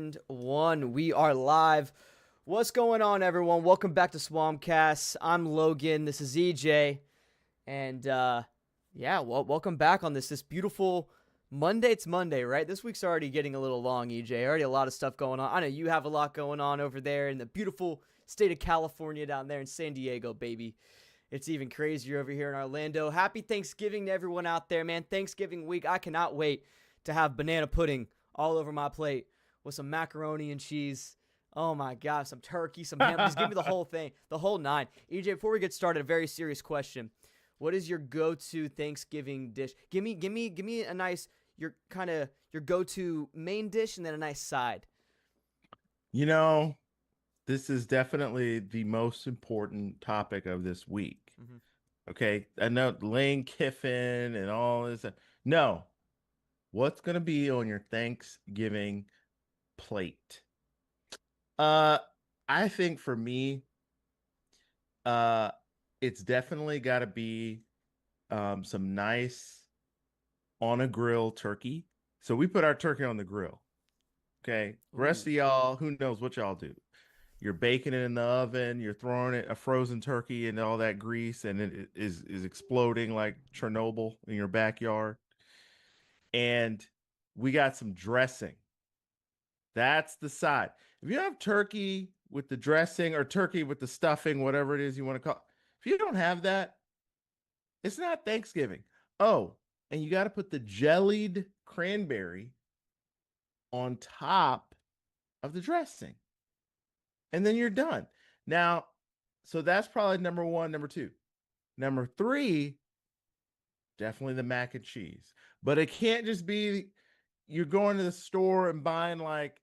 And one, we are live. What's going on, everyone? Welcome back to SwampCast. I'm Logan. This is EJ. And welcome back on this beautiful Monday. It's Monday, right? This week's already getting a little long, EJ. Already a lot of stuff going on. I know you have a lot going on over there in the beautiful state of California down there in San Diego, baby. It's even crazier over here in Orlando. Happy Thanksgiving to everyone out there, man. Thanksgiving week. I cannot wait to have banana pudding all over my plate with some macaroni and cheese. Oh my gosh, some turkey, some ham. Just give me the whole thing, the whole nine. EJ, before we get started, a very serious question. What is your go-to Thanksgiving dish? Give me a nice, your go-to main dish and then a nice side. You know, this is definitely the most important topic of this week. Mm-hmm. Okay, I know Lane Kiffin and all this. No, what's going to be on your Thanksgiving plate? I think for me, it's definitely got to be some nice on a grill turkey. So we put our turkey on the grill. Okay, rest of y'all, who knows what y'all do? You're baking it in the oven. You're throwing it a frozen turkey and all that grease, and it is exploding like Chernobyl in your backyard. And we got some dressing. That's the side. If you have turkey with the dressing or turkey with the stuffing, whatever it is you want to call it, if you don't have that, it's not Thanksgiving. Oh, and you got to put the jellied cranberry on top of the dressing. And then you're done. Now, so that's probably number one. Number two. Number three, definitely the mac and cheese. But it can't just be you're going to the store and buying like,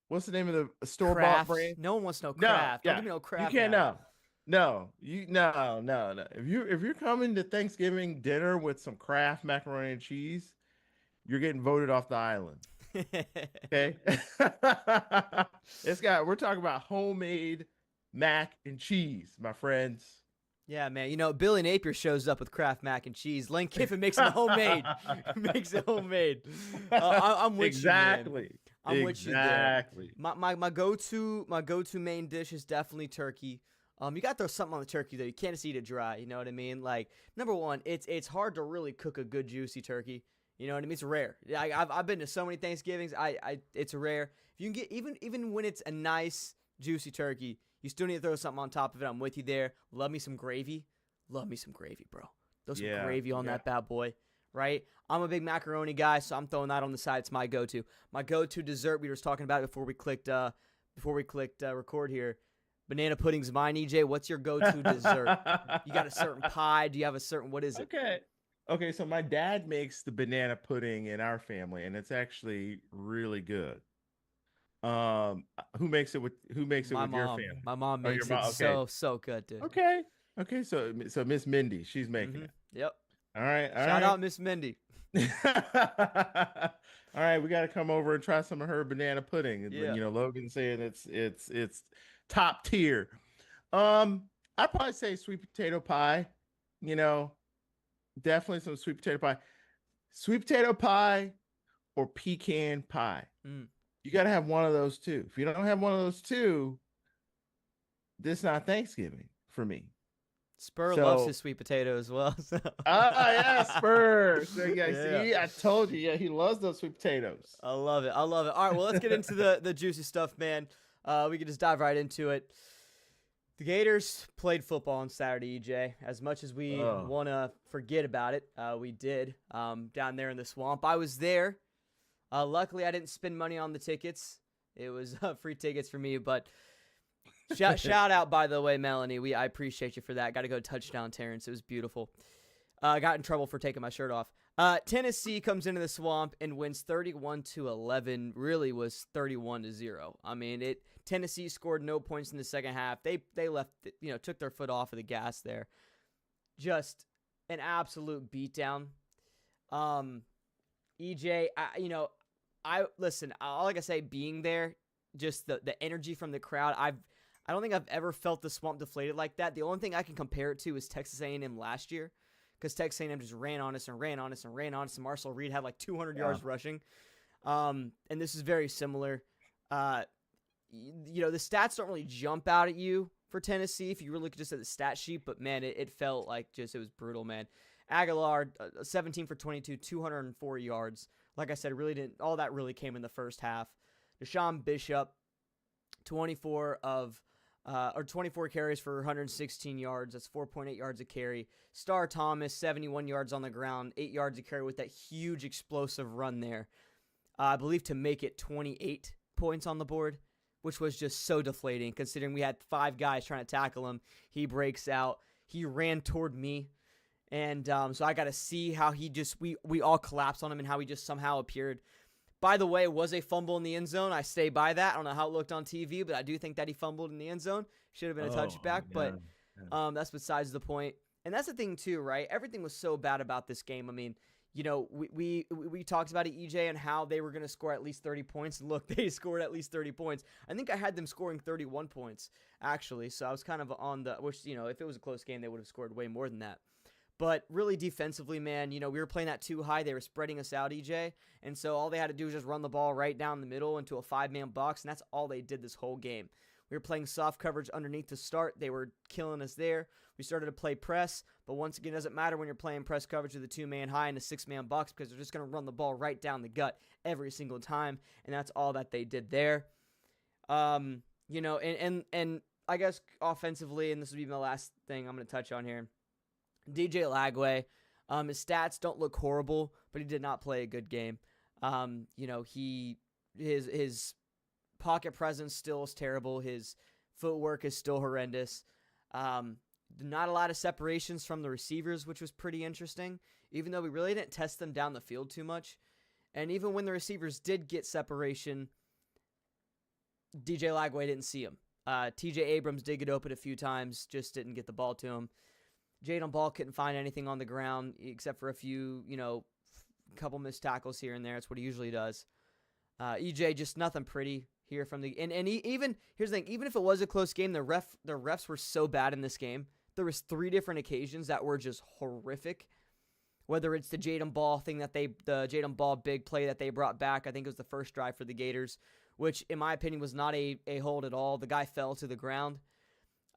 what's the name of the store-bought brand? No one wants to know Kraft. No, Don't give me no Kraft. You can't know. No. If you're coming to Thanksgiving dinner with some Kraft macaroni and cheese, you're getting voted off the island. Okay. We're talking about homemade mac and cheese, my friends. Yeah, man. You know, Billy Napier shows up with Kraft mac and cheese. Lane Kiffin makes it homemade. Makes it homemade. I'm with you, man. I'm with you there. My go-to main dish is definitely turkey. You got to throw something on the turkey though. You can't just eat it dry. You know what I mean? Like, number one, it's hard to really cook a good juicy turkey. You know what I mean? It's rare. I've been to so many Thanksgivings. It's rare. If you can get even when it's a nice juicy turkey, you still need to throw something on top of it. I'm with you there. Love me some gravy. Love me some gravy, bro. Throw some gravy on that bad boy, right? I'm a big macaroni guy, so I'm throwing that on the side. It's my go-to. My go-to dessert. We were just talking about it before we clicked record here. Banana pudding's mine, EJ. What's your go-to dessert? You got a certain pie? Do you have a certain? What is it? Okay, so my dad makes the banana pudding in our family, and it's actually really good. Who makes it with your family? My mom makes it so good, dude. Okay, so Miss Mindy, she's making it. Yep. All right. Shout out Miss Mindy. All right, we got to come over and try some of her banana pudding. Yeah. You know, Logan's saying it's top tier. I'd probably say sweet potato pie. You know, definitely some sweet potato pie or pecan pie. You got to have one of those two. If you don't have one of those two, this is not Thanksgiving for me. Spur loves his sweet potato as well. So. Yeah, Spur. So, see, I told you. Yeah, he loves those sweet potatoes. I love it. All right, well, let's get into the juicy stuff, man. We can just dive right into it. The Gators played football on Saturday, EJ. As much as we want to forget about it, we did down there in the swamp. I was there. Luckily, I didn't spend money on the tickets. It was free tickets for me. But shout out, by the way, Melanie. I appreciate you for that. Got to go touchdown, Terrence. It was beautiful. I got in trouble for taking my shirt off. Tennessee comes into the swamp and wins 31-11. Really was 31-0. I mean, Tennessee scored no points in the second half. They left, took their foot off of the gas there. Just an absolute beatdown. EJ, listen. All I can say, being there, just the energy from the crowd. I don't think I've ever felt the swamp deflated like that. The only thing I can compare it to is Texas A&M last year, because Texas A&M just ran on us. And Marcel Reed had like 200 yards rushing. And this is very similar. The stats don't really jump out at you for Tennessee if you really look just at the stat sheet, but man, it felt like it was brutal, man. Aguilar, 17 for 22, 204 yards. Like I said, all that really came in the first half. Deshaun Bishop, 24 carries for 116 yards. That's 4.8 yards a carry. Star Thomas, 71 yards on the ground, 8 yards a carry with that huge explosive run there. I believe to make it 28 points on the board, which was just so deflating considering we had 5 guys trying to tackle him. He breaks out. He ran toward me. And so I got to see how we all collapsed on him and how he just somehow appeared. By the way, it was a fumble in the end zone. I stay by that. I don't know how it looked on TV, but I do think that he fumbled in the end zone. Should have been a touchback, but that's besides the point. And that's the thing too, right? Everything was so bad about this game. I mean, we talked about it, EJ, and how they were going to score at least 30 points. And look, they scored at least 30 points. I think I had them scoring 31 points, actually. So I was kind of on which, if it was a close game, they would have scored way more than that. But really defensively, man, we were playing that too high. They were spreading us out, EJ. And so all they had to do was just run the ball right down the middle into a 5-man box, and that's all they did this whole game. We were playing soft coverage underneath to start. They were killing us there. We started to play press, but once again, it doesn't matter when you're playing press coverage with a 2-man high and a 6-man box because they're just going to run the ball right down the gut every single time, and that's all that they did there. And I guess offensively, and this will be my last thing I'm going to touch on here, DJ Lagway, his stats don't look horrible, but he did not play a good game. His pocket presence still is terrible. His footwork is still horrendous. Not a lot of separations from the receivers, which was pretty interesting, even though we really didn't test them down the field too much. And even when the receivers did get separation, DJ Lagway didn't see him. TJ Abrams did get open a few times, just didn't get the ball to him. Jaden Ball couldn't find anything on the ground except for a few, couple missed tackles here and there. That's what he usually does. EJ, just nothing pretty here from the and even here's the thing, even if it was a close game, the refs were so bad in this game. There was 3 different occasions that were just horrific. Whether it's the Jaden Ball thing the Jaden Ball big play that they brought back, I think it was the first drive for the Gators, which in my opinion was not a hold at all. The guy fell to the ground.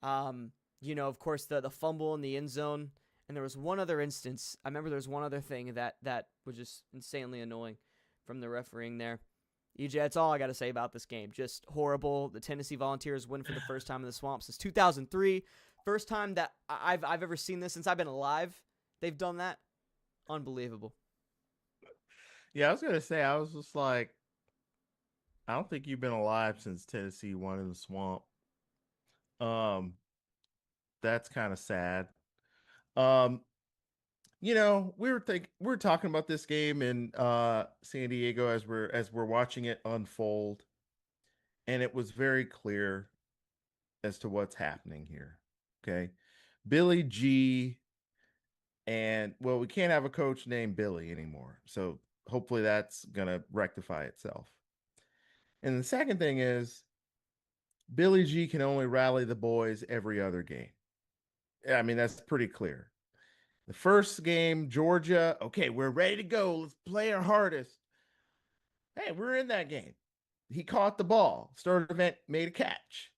Of course, the fumble in the end zone. And there was one other instance. I remember there was one other thing that was just insanely annoying from the refereeing there. EJ, that's all I got to say about this game. Just horrible. The Tennessee Volunteers win for the first time in the Swamp since 2003. First time that I've ever seen this since I've been alive. They've done that. Unbelievable. Yeah, I was going to say, I was just like, I don't think you've been alive since Tennessee won in the Swamp. That's kind of sad. We were talking about this game in San Diego as we're watching it unfold, and it was very clear as to what's happening here. Okay, Billy G, and we can't have a coach named Billy anymore, so hopefully that's gonna rectify itself. And the second thing is, Billy G can only rally the boys every other game. I mean, that's pretty clear. The first game, Georgia, okay, we're ready to go. Let's play our hardest. Hey, we're in that game. He caught the ball, started event, made a catch.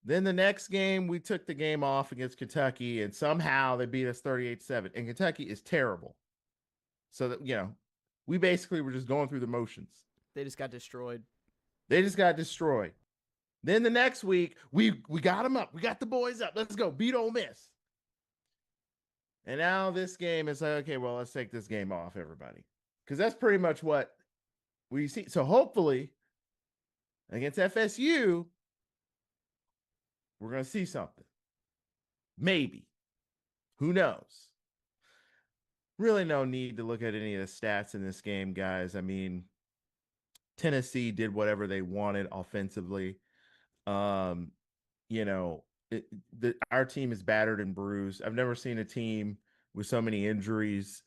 Then the next game, we took the game off against Kentucky, and somehow they beat us 38-7. And Kentucky is terrible. So that, we basically were just going through the motions. They just got destroyed. Then the next week, we got them up. We got the boys up. Let's go. Beat Ole Miss. And now this game is like, okay, well, let's take this game off, everybody. Because that's pretty much what we see. So hopefully, against FSU, we're going to see something. Maybe. Who knows? Really no need to look at any of the stats in this game, guys. I mean, Tennessee did whatever they wanted offensively. Our team is battered and bruised. I've never seen a team with so many injuries.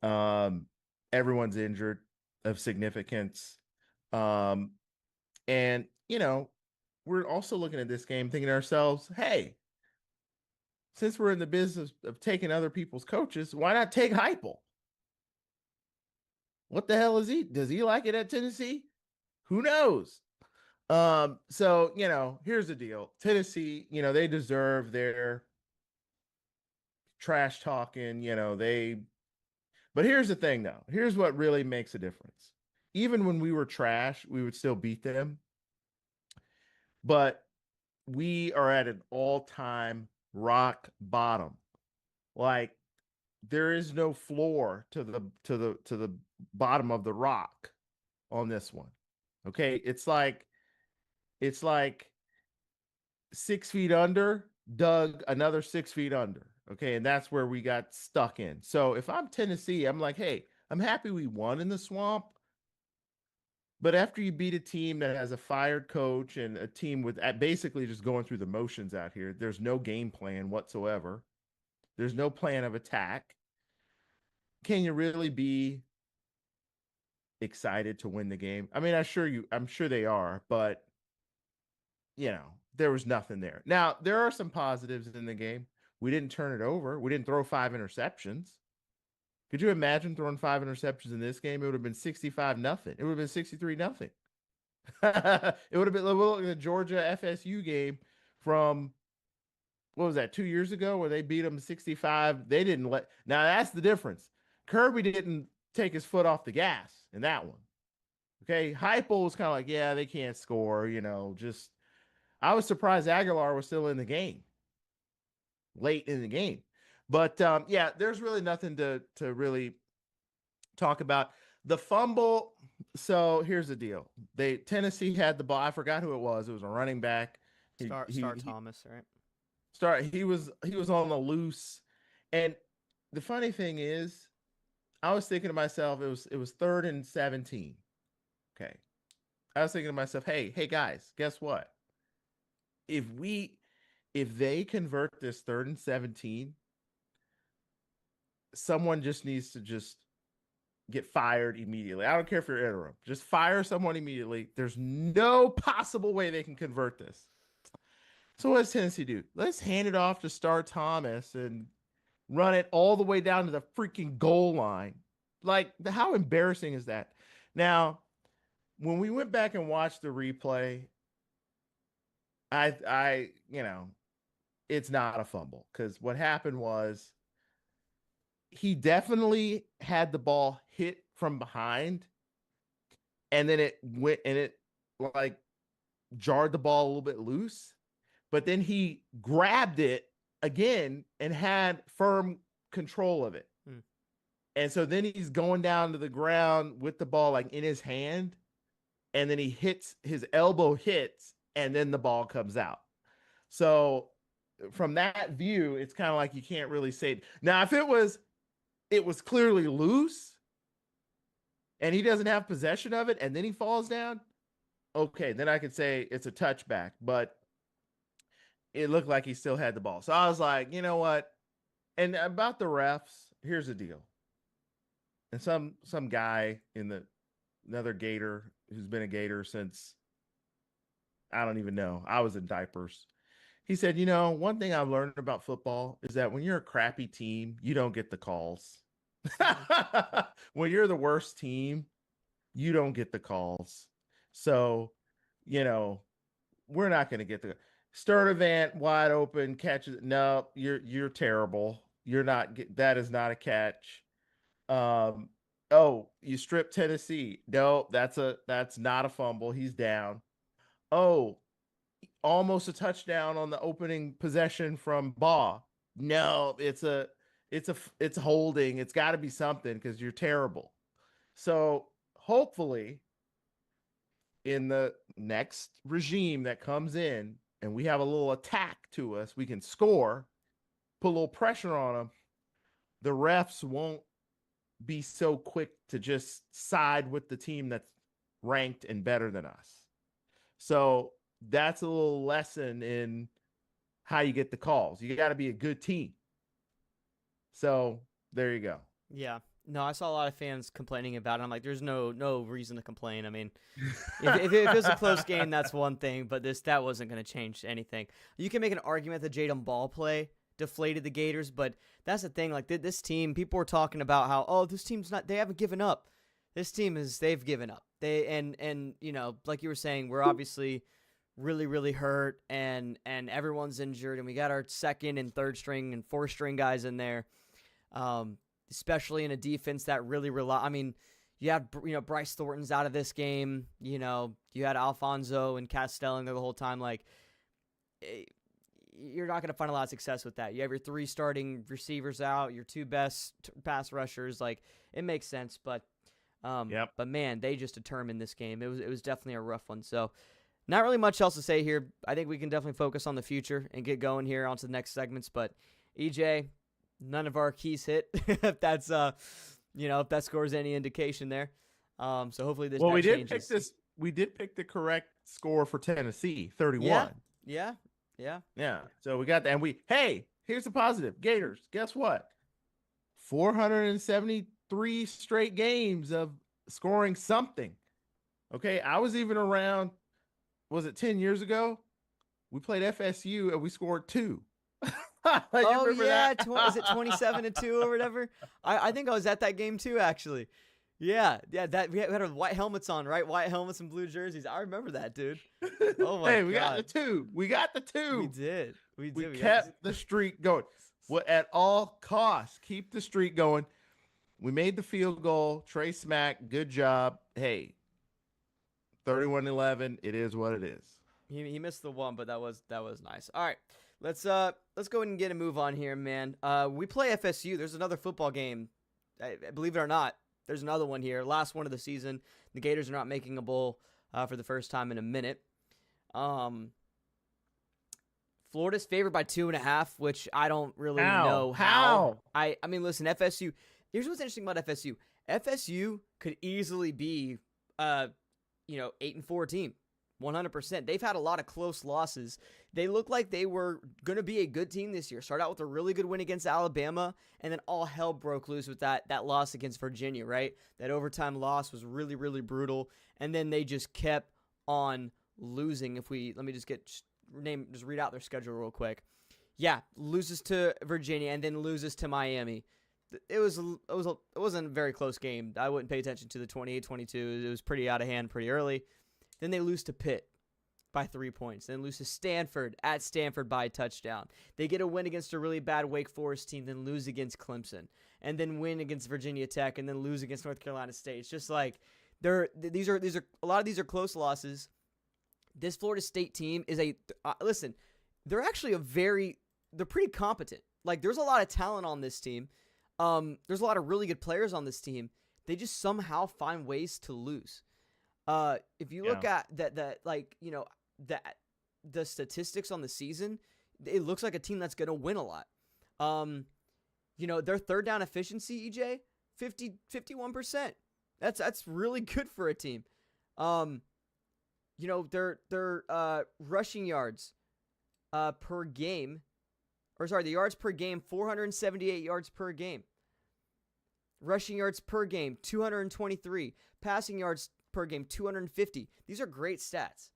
Everyone's injured of significance. We're also looking at this game thinking to ourselves, hey, since we're in the business of taking other people's coaches, why not take Heupel? What the hell is he? Does he like it at Tennessee? Who knows? So, here's the deal. Tennessee, they deserve their trash talking, but here's the thing though. Here's what really makes a difference. Even when we were trash, we would still beat them. But we are at an all-time rock bottom. Like there is no floor to the bottom of the rock on this one. Okay? It's like 6 feet under, dug another 6 feet under. Okay. And that's where we got stuck in. So if I'm Tennessee, I'm like, hey, I'm happy we won in the swamp. But after you beat a team that has a fired coach and a team with basically just going through the motions out here, there's no game plan whatsoever. There's no plan of attack. Can you really be excited to win the game? I mean, I'm sure they are, but there was nothing there. Now, there are some positives in the game. We didn't turn it over. We didn't throw 5 interceptions. Could you imagine throwing 5 interceptions in this game? It would have been 65-0. It would have been 63-0. It would have been like the Georgia FSU game from, what was that, 2 years ago where they beat them 65. They didn't now that's the difference. Kirby didn't take his foot off the gas in that one. Okay. Heupel was kind of like, yeah, they can't score, I was surprised Aguilar was still in the game late in the game. But yeah, there's really nothing to really talk about. The fumble. So here's the deal. Tennessee had the ball. I forgot who it was. It was a running back. Star Thomas, right? He was on the loose. And the funny thing is, I was thinking to myself, it was 3rd and 17. Okay. I was thinking to myself, hey guys, guess what? If they convert this 3rd and 17, someone just needs to just get fired immediately. I don't care if you're interim. Just fire someone immediately. There's no possible way they can convert this. So what does Tennessee do? Let's hand it off to Star Thomas and run it all the way down to the freaking goal line. Like, how embarrassing is that? Now, when we went back and watched the replay, I it's not a fumble, because what happened was he definitely had the ball hit from behind, and then it went and it like jarred the ball a little bit loose, but then he grabbed it again and had firm control of it. And so then he's going down to the ground with the ball like in his hand, and then his elbow hits, and then the ball comes out. So from that view, it's kind of like you can't really say it. Now, if it was clearly loose and he doesn't have possession of it and then he falls down, okay, then I could say it's a touchback, but it looked like he still had the ball. So I was like, you know what? And about the refs, here's the deal. And some guy another Gator who's been a Gator since, I don't even know, I was in diapers. He said, one thing I've learned about football is that when you're a crappy team, you don't get the calls. When you're the worst team, you don't get the calls. So, we're not going to get the Sturdivant wide open catches. No, you're terrible. You're not. That is not a catch. Oh, you stripped Tennessee. No, that's not a fumble. He's down. Oh, almost a touchdown on the opening possession from Baugh. No, it's holding. It's got to be something because you're terrible. So hopefully in the next regime that comes in and we have a little attack to us, we can score, put a little pressure on them. The refs won't be so quick to just side with the team that's ranked and better than us. So that's a little lesson in how you get the calls. You got to be a good team. So there you go. Yeah. No, I saw a lot of fans complaining about it. I'm like, there's no reason to complain. I mean, if it was a close game, that's one thing, but that wasn't going to change anything. You can make an argument that Jadon ball play deflated the Gators, but that's the thing. Like this team, people were talking about how, this team's they haven't given up. They've given up. And like you were saying, we're obviously really, really hurt, and everyone's injured, and we got our second and third string and fourth string guys in there, especially in a defense that really rely. I mean, you have Bryce Thornton's out of this game. You had Alfonso and Castelling there the whole time. Like, you're not going to find a lot of success with that. You have your 3 starting receivers out, your 2 best pass rushers. Like, it makes sense, but but man, they just determined this game. It was definitely a rough one. So, not really much else to say here. I think we can definitely focus on the future and get going here onto the next segments. But EJ, none of our keys hit. If that's if that scores any indication there. So hopefully this. Well, we did pick this. We did pick the correct score for Tennessee, 31. Yeah. So we got that, and hey, here's the positive. Gators, guess what? 473 straight games of scoring something. Okay, I was even around. Was it 10 years ago? We played FSU and we scored 2. Oh yeah, is it 27-2 or whatever? I think I was at that game too, actually. Yeah. That we had our white helmets on, right? White helmets and blue jerseys. I remember that, dude. Oh my God. We got the 2. We got the 2. We did. We kept the streak going. At all costs, keep the streak going. We made the field goal. Trey Smack, good job. Hey, 31-11. It is what it is. He missed the one, but that was nice. All right, let's go ahead and get a move on here, man. We play FSU. There's another football game. Believe it or not, there's another one here. Last one of the season. The Gators are not making a bowl for the first time in a minute. Florida's favored by 2.5, which I don't really know how. I mean, listen, FSU. Here's what's interesting about FSU. FSU could easily be 8-4 team, 100%. They've had a lot of close losses. They look like they were going to be a good team this year. Start out with a really good win against Alabama, and then all hell broke loose with that loss against Virginia, right? That overtime loss was really, really brutal, and then they just kept on losing. Let me just read out their schedule real quick. Yeah, loses to Virginia and then loses to Miami. It wasn't a very close game. I wouldn't pay attention to the 28-22. It was pretty out of hand pretty early. Then they lose to Pitt by 3 points. Then lose to Stanford at Stanford by a touchdown. They get a win against a really bad Wake Forest team, then lose against Clemson, and then win against Virginia Tech, and then lose against North Carolina State. It's just like these are a lot of these are close losses. This Florida State team is listen. They're actually they're pretty competent. Like, there's a lot of talent on this team. There's a lot of really good players on this team. They just somehow find ways to lose. If you look at the statistics on the season, it looks like a team that's going to win a lot. Their third down efficiency, EJ, 51%. That's really good for a team. Their rushing yards per game, the yards per game, 478 yards per game. Rushing yards per game, 223. Passing yards per game, 250. These are great stats.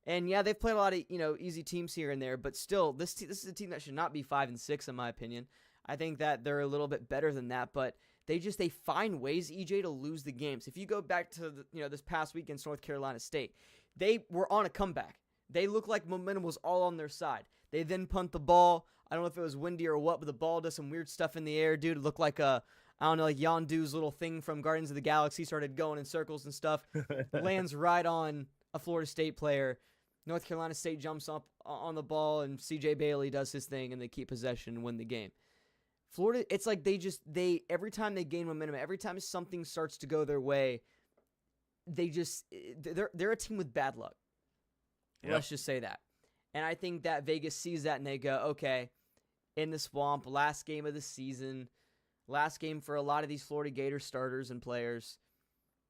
And yeah, they've played a lot of, easy teams here and there, but still, this is a team that should not be 5-6 in my opinion. I think that they're a little bit better than that, but they find ways, EJ, to lose the games. If you go back to this past week against North Carolina State, they were on a comeback. They looked like momentum was all on their side. They then punt the ball. I don't know if it was windy or what, but the ball does some weird stuff in the air, dude. It looked like like Yondu's little thing from Guardians of the Galaxy started going in circles and stuff. Lands right on a Florida State player. North Carolina State jumps up on the ball, and C.J. Bailey does his thing, and they keep possession and win the game. Florida, it's like every time they gain momentum, every time something starts to go their way, they're a team with bad luck. Yep. Let's just say that. And I think that Vegas sees that and they go, okay, in the swamp, last game of the season, last game for a lot of these Florida Gator starters and players.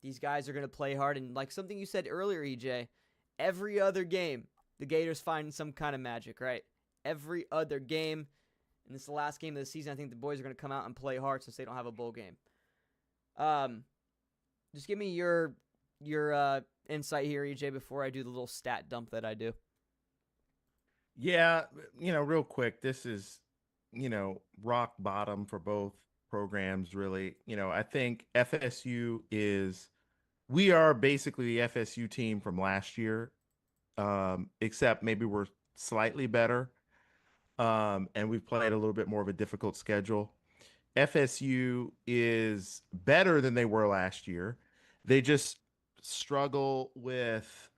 These guys are going to play hard. And like something you said earlier, EJ, every other game, the Gators find some kind of magic, right? Every other game. And this is the last game of the season. I think the boys are going to come out and play hard since they don't have a bowl game. Just give me your insight here, EJ, before I do the little stat dump that I do. Yeah, real quick, this is, rock bottom for both programs, really. I think FSU is we are basically the FSU team from last year, except maybe we're slightly better, and we've played a little bit more of a difficult schedule. FSU is better than they were last year. They just struggle with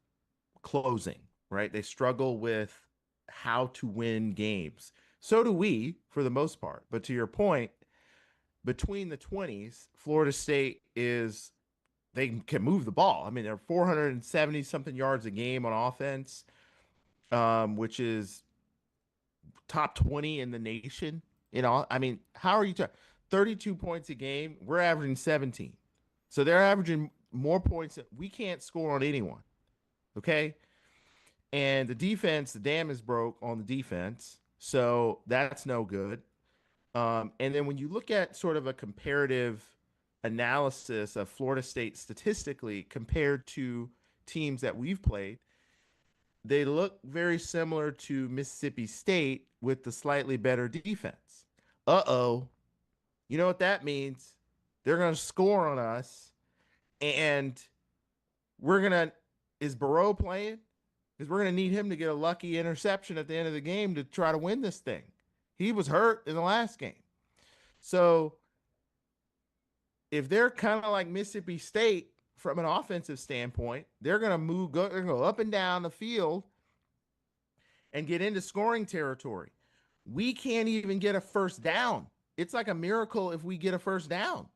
closing, right? They struggle with how to win games. So do we, for the most part. But to your point, between the 20s, Florida State is they can move the ball. I mean, they're 470 something yards a game on offense, which is top 20 in the nation. You know, I mean, how are you 32 points a game? We're averaging 17. So they're averaging more points. We can't score on anyone. Okay. And the defense, the dam is broke on the defense. So that's no good. And then when you look at sort of a comparative analysis of Florida State statistically compared to teams that we've played, they look very similar to Mississippi State with the slightly better defense. Uh-oh. You know what that means? They're going to score on us, and we're going to – is Burrow playing? Because we're going to need him to get a lucky interception at the end of the game to try to win this thing. He was hurt in the last game. So if they're kind of like Mississippi State from an offensive standpoint, they're going to they're going to go up and down the field and get into scoring territory. We can't even get a first down. It's like a miracle if we get a first down.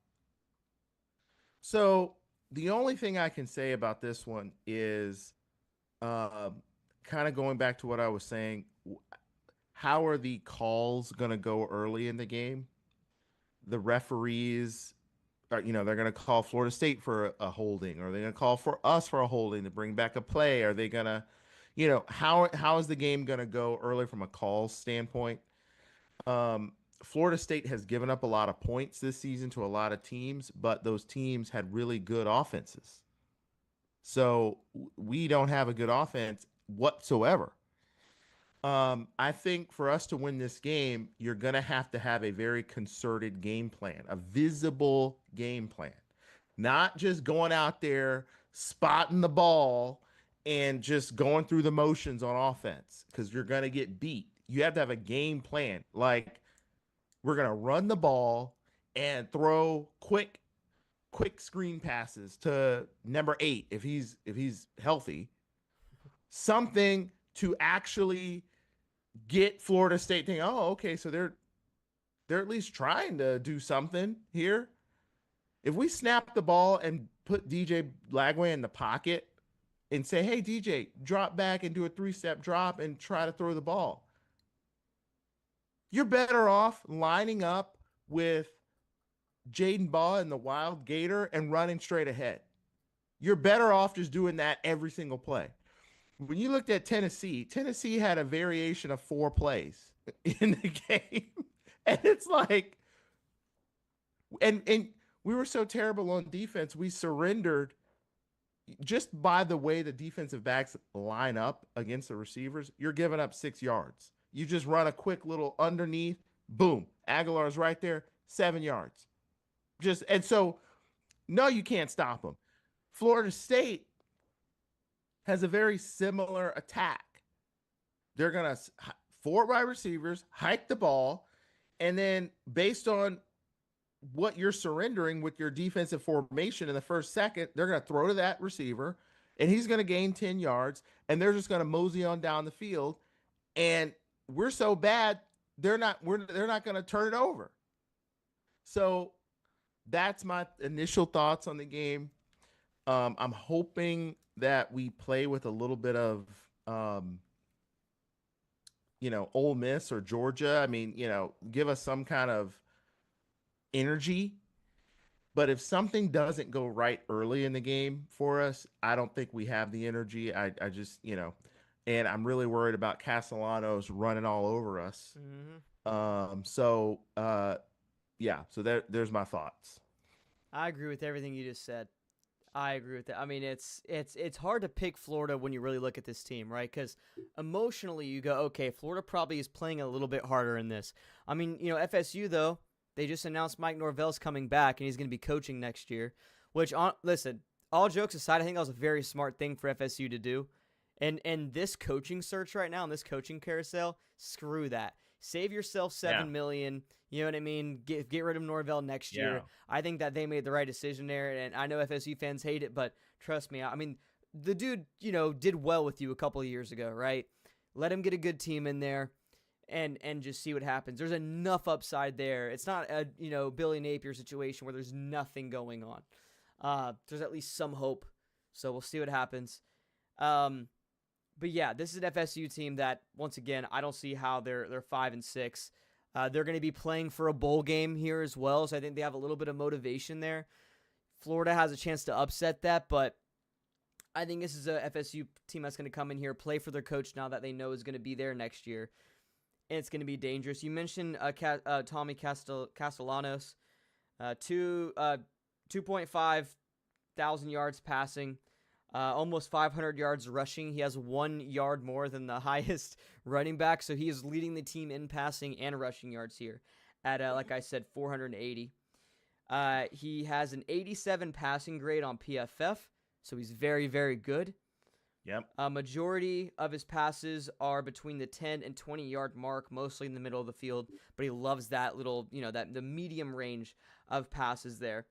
So the only thing I can say about this one is kind of going back to what I was saying. How are the calls going to go early in the game? The referees are, they're going to call Florida State for a holding, or they're going to call for us for a holding to bring back a play. Are they going to, how is the game going to go early from a call standpoint? Florida State has given up a lot of points this season to a lot of teams, but those teams had really good offenses. So we don't have a good offense whatsoever. I think for us to win this game, you're going to have a very concerted game plan, a visible game plan, not just going out there, spotting the ball and just going through the motions on offense, because you're going to get beat. You have to have a game plan. Like, we're going to run the ball and throw quick screen passes to number 8 if he's healthy. Something to actually get Florida State thinking, oh, okay, so they're at least trying to do something here. If we snap the ball and put DJ Lagway in the pocket and say, hey, DJ, drop back and do a 3-step drop and try to throw the ball, you're better off lining up with Jaden Baugh and the Wild Gator and running straight ahead. You're better off just doing that every single play. When you looked at Tennessee had a variation of 4 plays in the game. And it's like, and we were so terrible on defense, we surrendered just by the way the defensive backs line up against the receivers. You're giving up 6 yards. You just run a quick little underneath, boom, Aguilar's right there, 7 yards. And so, no, you can't stop them. Florida State has a very similar attack. They're going to 4 wide receivers, hike the ball, and then based on what you're surrendering with your defensive formation in the first second, they're going to throw to that receiver, and he's going to gain 10 yards, and they're just going to mosey on down the field. And we're so bad, they're not going to turn it over. So that's my initial thoughts on the game. I'm hoping that we play with a little bit of, Ole Miss or Georgia. I mean, give us some kind of energy. But if something doesn't go right early in the game for us, I don't think we have the energy. I just, and I'm really worried about Castellanos running all over us. Mm-hmm. So there's my thoughts. I agree with everything you just said. I agree with that. I mean, it's hard to pick Florida when you really look at this team, right? Because emotionally you go, okay, Florida probably is playing a little bit harder in this. I mean, FSU, though, they just announced Mike Norvell's coming back, and he's going to be coaching next year, which, listen, all jokes aside, I think that was a very smart thing for FSU to do. And this coaching search right now, and this coaching carousel, screw that. Save yourself $7 million. You know what I mean? Get rid of Norvell next year. I think that they made the right decision there, and I know FSU fans hate it, but trust me. I mean, the dude, did well with you a couple of years ago, right? Let him get a good team in there, and just see what happens. There's enough upside there. It's not a Billy Napier situation where there's nothing going on. There's at least some hope. So we'll see what happens. But yeah, this is an FSU team that, once again, I don't see how they're 5-6. They're going to be playing for a bowl game here as well, so I think they have a little bit of motivation there. Florida has a chance to upset that, but I think this is a FSU team that's going to come in here, play for their coach now that they know is going to be there next year, and it's going to be dangerous. You mentioned Tommy Castellanos, 2.5 thousand yards passing. Almost 500 yards rushing. He has 1 yard more than the highest running back, so he is leading the team in passing and rushing yards here at, like I said, 480. He has an 87 passing grade on PFF, so he's very, very good. Yep. A majority of his passes are between the 10 and 20-yard mark, mostly in the middle of the field, but he loves that little, the medium range of passes there.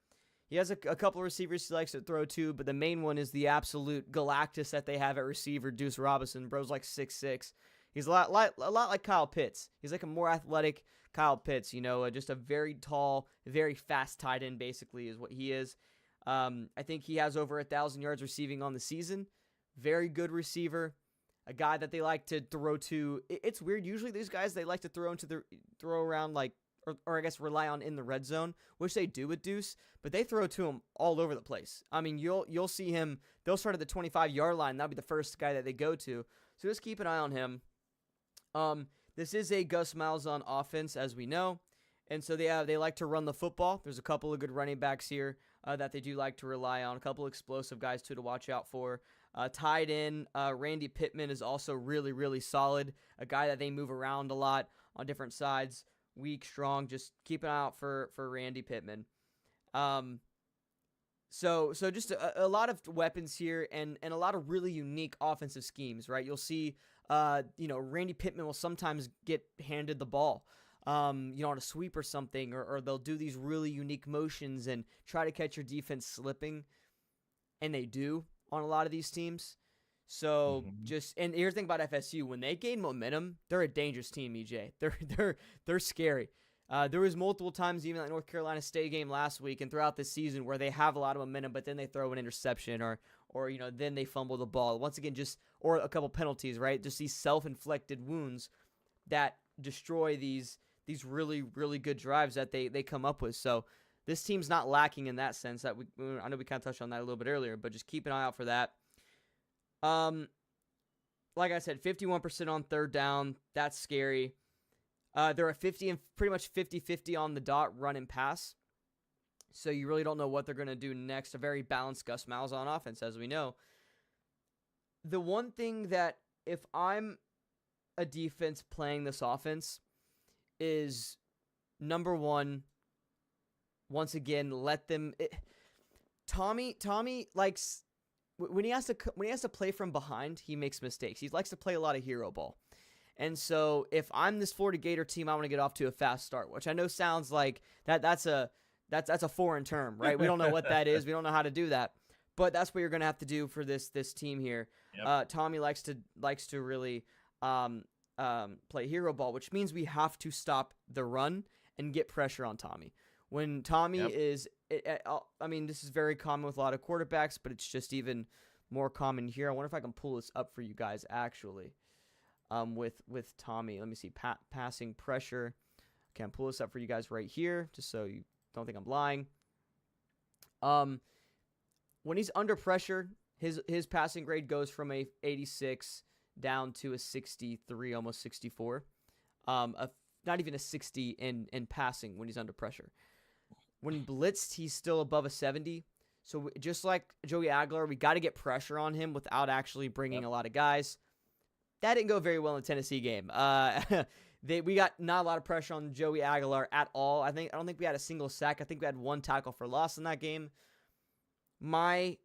He has a couple of receivers he likes to throw to, but the main one is the absolute Galactus that they have at receiver, Deuce Robinson. Bro's like 6'6". He's a lot like Kyle Pitts. He's like a more athletic Kyle Pitts, just a very tall, very fast tight end, basically, is what he is. I think he has over 1,000 yards receiving on the season. Very good receiver. A guy that they like to throw to. It's weird. Usually these guys, they like to throw around like, or I guess rely on in the red zone, which they do with Deuce, but they throw to him all over the place. I mean, you'll see him, they'll start at the 25-yard line. That'll be the first guy that they go to. So just keep an eye on him. This is a Gus Malzahn offense, as we know, and so they like to run the football. There's a couple of good running backs here that they do like to rely on, a couple of explosive guys too to watch out for. Tied in, Randy Pittman is also really, really solid, a guy that they move around a lot on different sides. Weak, strong, just keep an eye out for Randy Pittman. So just a lot of weapons here and a lot of really unique offensive schemes, right? You'll see, Randy Pittman will sometimes get handed the ball, on a sweep or something, or they'll do these really unique motions and try to catch your defense slipping, and they do on a lot of these teams. So and here's the thing about FSU, when they gain momentum, they're a dangerous team, EJ. They're scary. There was multiple times, even that North Carolina State game last week and throughout this season, where they have a lot of momentum, but then they throw an interception or then they fumble the ball. Once again, or a couple penalties, right? Just these self-inflicted wounds that destroy these really, really good drives that they come up with. So this team's not lacking in that sense. I know we kind of touched on that a little bit earlier, but just keep an eye out for that. Like I said, 51% on third down. That's scary. They're at 50 and pretty much 50-50 on the dot, run and pass. So you really don't know what they're going to do next. A very balanced Gus Malzahn offense, as we know. The one thing that, if I'm a defense playing this offense, is number one, once again, let them. Tommy likes. When he has to play from behind, he makes mistakes. He likes to play a lot of hero ball. And so if I'm this Florida Gator team, I want to get off to a fast start, which I know sounds like that's a foreign term, right? We don't know what that is. We don't know how to do that. But that's what you're going to have to do for this team here. Yep. Tommy likes to really play hero ball, which means we have to stop the run and get pressure on Tommy. When Tommy is this is very common with a lot of quarterbacks, but it's just even more common here. I wonder if I can pull this up for you guys, actually, with Tommy. Let me see, passing pressure. Okay, I'll pull this up for you guys right here, just so you don't think I'm lying. When he's under pressure, his passing grade goes from a 86 down to a 63, almost 64. Not even a 60 in passing when he's under pressure. When blitzed, he's still above a 70. So just like Joey Aguilar, we got to get pressure on him without actually bringing a lot of guys. That didn't go very well in the Tennessee game. We got not a lot of pressure on Joey Aguilar at all. I don't think we had a single sack. I think we had one tackle for loss in that game. My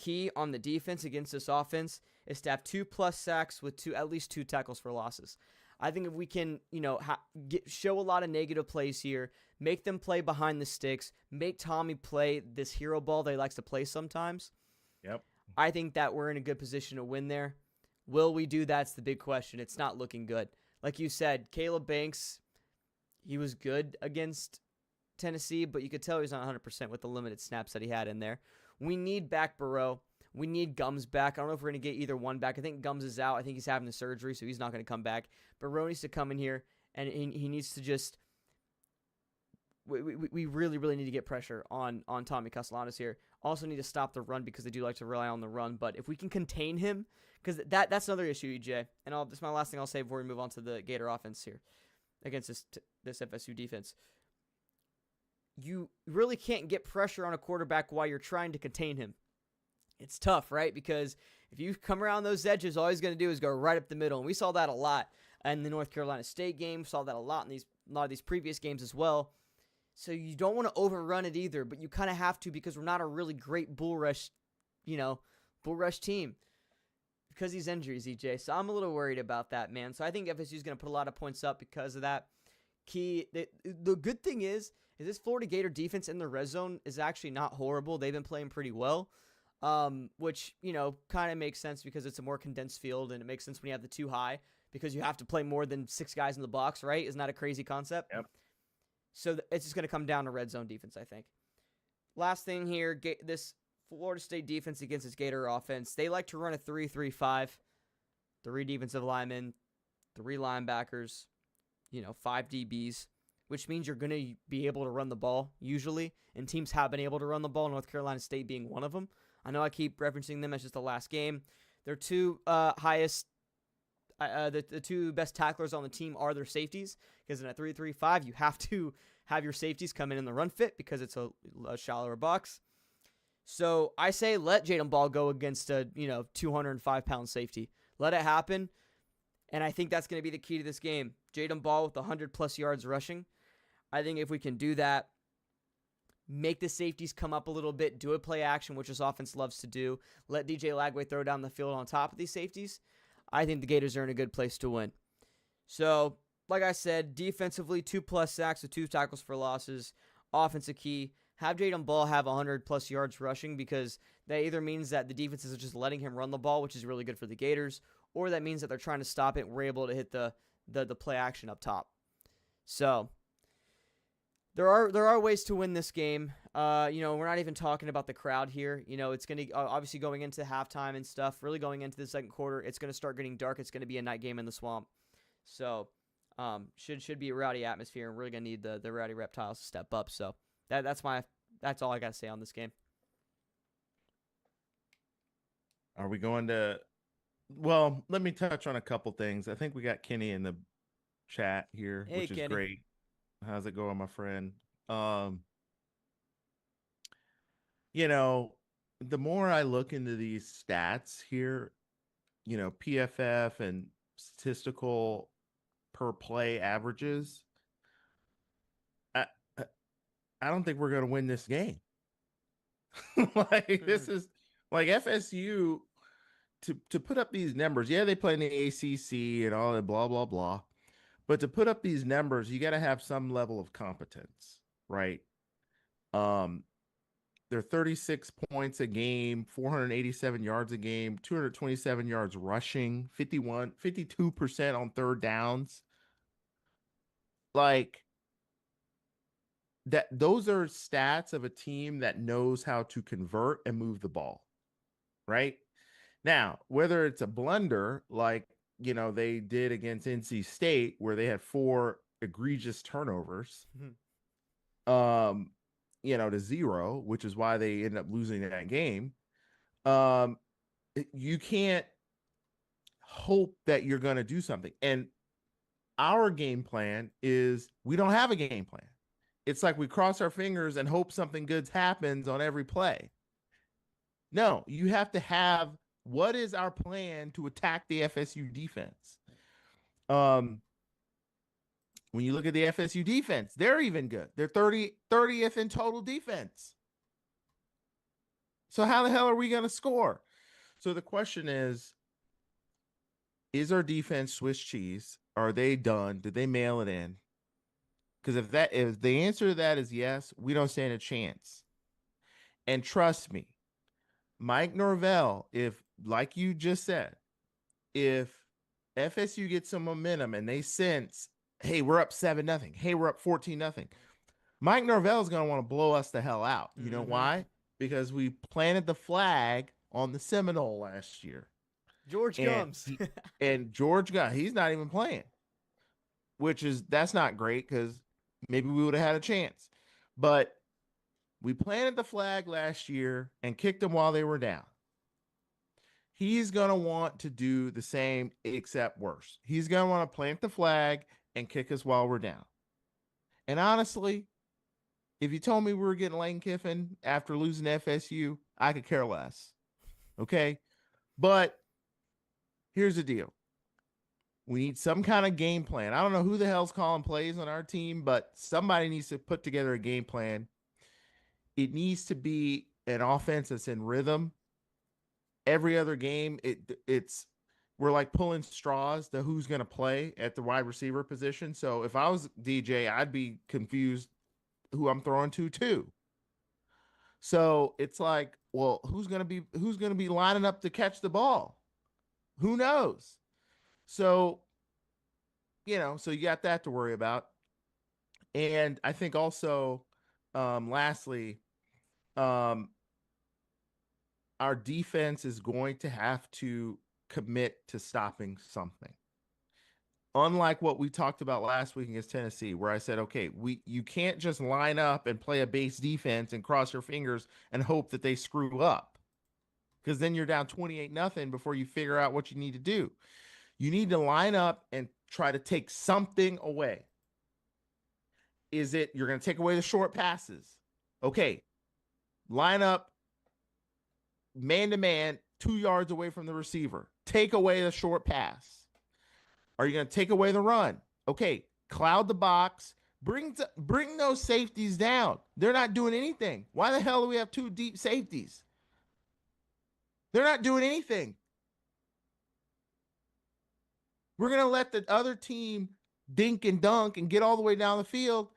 key on the defense against this offense is to have 2+ sacks with at least 2 tackles for losses. I think if we can, show a lot of negative plays here, make them play behind the sticks, make Tommy play this hero ball that he likes to play sometimes. Yep. I think that we're in a good position to win there. Will we do that's the big question. It's not looking good. Like you said, Caleb Banks, he was good against Tennessee, but you could tell he's not 100% with the limited snaps that he had in there. We need back Burrow. We need Gums back. I don't know if we're going to get either one back. I think Gums is out. I think he's having the surgery, so he's not going to come back. Burrow needs to come in here, and he needs to just we really, really need to get pressure on Tommy Castellanos here. Also need to stop the run because they do like to rely on the run. But if we can contain him, because that's another issue, EJ. And this is my last thing I'll say before we move on to the Gator offense here against this FSU defense. You really can't get pressure on a quarterback while you're trying to contain him. It's tough, right? Because if you come around those edges, all he's going to do is go right up the middle. And we saw that a lot in the North Carolina State game. Saw that a lot in a lot of these previous games as well. So you don't want to overrun it either, but you kind of have to because we're not a really great bull rush team because of these injuries, EJ. So I'm a little worried about that, man. So I think FSU is going to put a lot of points up because of that. The good thing is this Florida Gator defense in the red zone is actually not horrible. They've been playing pretty well, which, kind of makes sense because it's a more condensed field, and it makes sense when you have the 2 high because you have to play more than 6 guys in the box, right? Isn't that a crazy concept? Yep. So it's just going to come down to red zone defense, I think. Last thing here, this Florida State defense against this Gator offense, they like to run a 3-3-5, 3 defensive linemen, 3 linebackers, 5 DBs, which means you're going to be able to run the ball usually, and teams have been able to run the ball, North Carolina State being one of them. I know I keep referencing them as just the last game. Their 2 highest the 2 best tacklers on the team are their safeties, because in a 3-3-5, you have to have your safeties come in the run fit because it's a shallower box. So I say let Jaden Ball go against a 205-pound safety. Let it happen, and I think that's going to be the key to this game. Jaden Ball with 100+ yards rushing. I think if we can do that, make the safeties come up a little bit, do a play action, which this offense loves to do, let DJ Lagway throw down the field on top of these safeties, I think the Gators are in a good place to win. So, like I said, defensively, 2+ sacks with 2 tackles for losses. Offensive key, have Jaden Ball have 100+ yards rushing, because that either means that the defenses are just letting him run the ball, which is really good for the Gators, or that means that they're trying to stop it and we're able to hit the play action up top. So, there are ways to win this game. We're not even talking about the crowd here. It's going to obviously going into halftime and stuff, really going into the second quarter, it's going to start getting dark. It's going to be a night game in the swamp. So, should be a rowdy atmosphere, and we're really going to need the rowdy reptiles to step up. So, that's all I got to say on this game. Are we going to Well, let me touch on a couple things. I think we got Kenny in the chat here, Hey, which is Kenny. great. How's it going, my friend? The more I look into these stats here, PFF and statistical per play averages, I don't think we're going to win this game. This is like FSU to put up these numbers. Yeah, they play in the ACC and all that blah, blah, blah. But to put up these numbers, you got to have some level of competence, right? They're 36 points a game, 487 yards a game, 227 yards rushing, 52% on third downs. Like that, those are stats of a team that knows how to convert and move the ball, right? Now, whether it's a blunder like they did against NC State, where they had 4 egregious turnovers, to 0, which is why they ended up losing that game. You can't hope that you're going to do something. And our game plan is we don't have a game plan. It's like we cross our fingers and hope something good happens on every play. No, you have to have, what is our plan to attack the FSU defense? When you look at the FSU defense, they're even good. They're 30th in total defense. So how the hell are we going to score? So the question is our defense Swiss cheese? Are they done? Did they mail it in? Because if the answer to that is yes, we don't stand a chance. And trust me, Mike Norvell, if like you just said, if FSU gets some momentum and they sense, hey, we're up 7-0, hey, we're up 14-0, Mike Norvell is going to want to blow us the hell out. You know why? Because we planted the flag on the Seminole last year. George Gums. And George Gums, he's not even playing, that's not great because maybe we would have had a chance. But we planted the flag last year and kicked them while they were down. He's going to want to do the same, except worse. He's going to want to plant the flag and kick us while we're down. And honestly, if you told me we were getting Lane Kiffin after losing FSU, I could care less. Okay? But here's the deal. We need some kind of game plan. I don't know who the hell's calling plays on our team, but somebody needs to put together a game plan. It needs to be an offense that's in rhythm. Every other game, we're like pulling straws to who's going to play at the wide receiver position. So if I was DJ, I'd be confused who I'm throwing to too. So it's like, well, who's going to be lining up to catch the ball? Who knows? So, so you got that to worry about. And I think also, lastly, our defense is going to have to commit to stopping something. Unlike what we talked about last week against Tennessee, where I said, okay, you can't just line up and play a base defense and cross your fingers and hope that they screw up, because then you're down 28-0 before you figure out what you need to do. You need to line up and try to take something away. Is it you're going to take away the short passes? Okay, line up man-to-man 2 yards away from the receiver. Take away the short pass. Are you going to take away the run? Okay, cloud the box. Bring those safeties down. They're not doing anything. Why the hell do we have 2 deep safeties? They're not doing anything. We're going to let the other team dink and dunk and get all the way down the field.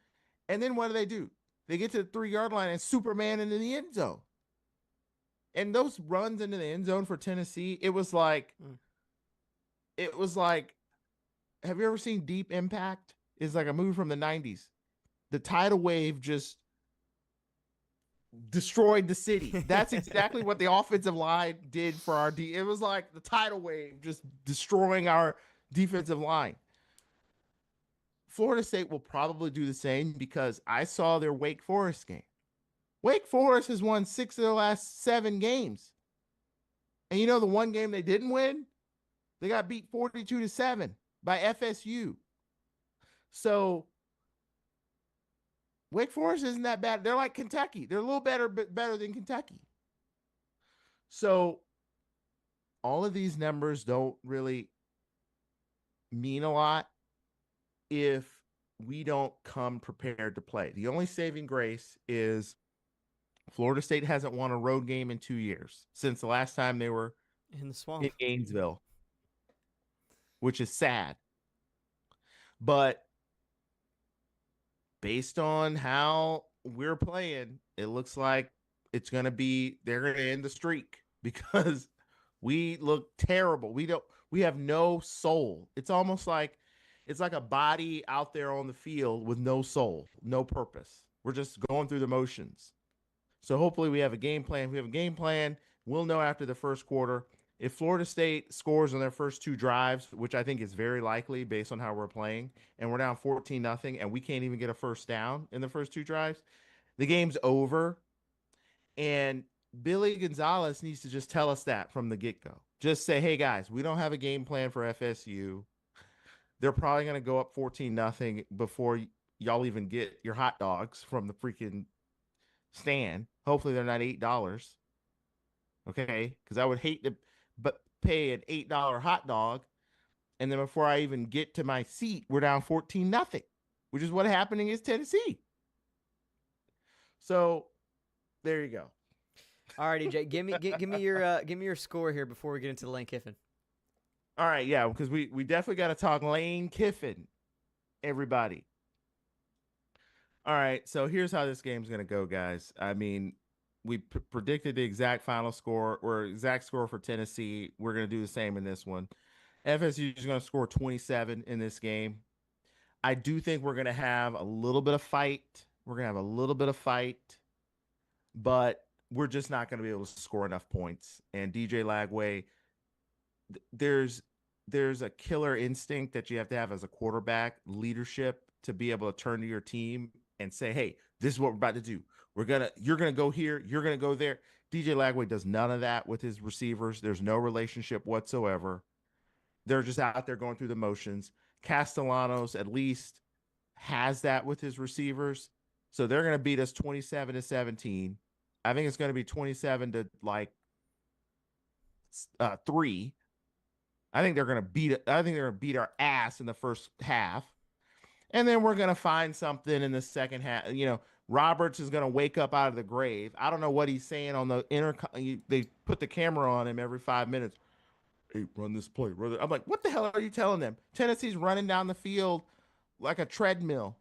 And then what do? They get to the 3-yard line and Superman into the end zone. And those runs into the end zone for Tennessee, it was like, have you ever seen Deep Impact? It's like a movie from the 90s. The tidal wave just destroyed the city. That's exactly what the offensive line did for our it was like the tidal wave just destroying our defensive line. Florida State will probably do the same because I saw their Wake Forest game. Wake Forest has won 6 of their last 7 games. And you know the one game they didn't win? They got beat 42-7 by FSU. So Wake Forest isn't that bad. They're like Kentucky. They're a little better than Kentucky. So all of these numbers don't really mean a lot if we don't come prepared to play. The only saving grace is Florida State hasn't won a road game in 2 years since the last time they were in the swamp in Gainesville, which is sad. But based on how we're playing, it looks like they're going to end the streak because we look terrible. We have no soul. It's almost like it's like a body out there on the field with no soul, no purpose. We're just going through the motions. So hopefully we have a game plan. If we have a game plan, we'll know after the first quarter. If Florida State scores on their first 2 drives, which I think is very likely based on how we're playing, and we're down 14-0 and we can't even get a first down in the first 2 drives, the game's over. And Billy Gonzalez needs to just tell us that from the get-go. Just say, hey, guys, we don't have a game plan for FSU. They're probably going to go up 14-0 before y'all even get your hot dogs from the freaking stand. Hopefully they're not $8. Okay? Because I would hate to pay an $8 hot dog, and then before I even get to my seat, we're down 14-0, which is what happened against Tennessee. So there you go. All right, EJ, give me your score here before we get into the Lane Kiffin. All right, yeah, because we definitely got to talk Lane Kiffin, everybody. All right, so here's how this game's gonna go, guys. I mean, we predicted the exact final score or exact score for Tennessee. We're gonna do the same in this one. FSU is gonna score 27 in this game. I do think we're gonna have a little bit of fight. We're gonna have a little bit of fight, but we're just not gonna be able to score enough points. And DJ Lagway, there's a killer instinct that you have to have as a quarterback, leadership, to be able to turn to your team and say, hey, this is what we're about to do. You're gonna go here, you're gonna go there. DJ Lagway does none of that with his receivers. There's no relationship whatsoever. They're just out there going through the motions. Castellanos at least has that with his receivers. So they're going to beat us 27-17. I think it's going to be 27 to like 3. I think they're going to beat our ass in the first half. And then we're going to find something in the second half. You know, Roberts is going to wake up out of the grave. I don't know what he's saying on the intercom. They put the camera on him every 5 minutes. Hey, run this play. I'm like, what the hell are you telling them? Tennessee's running down the field like a treadmill.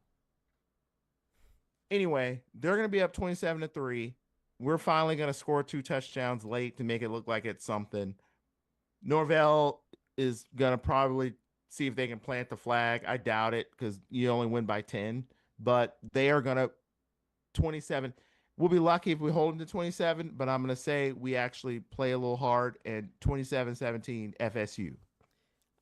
Anyway, they're going to be up 27-3. We're finally going to score 2 touchdowns late to make it look like it's something. Norvell is going to probably see if they can plant the flag. I doubt it because you only win by 10. But they are going to 27. We'll be lucky if we hold them to 27, but I'm going to say we actually play a little hard and 27-17 FSU.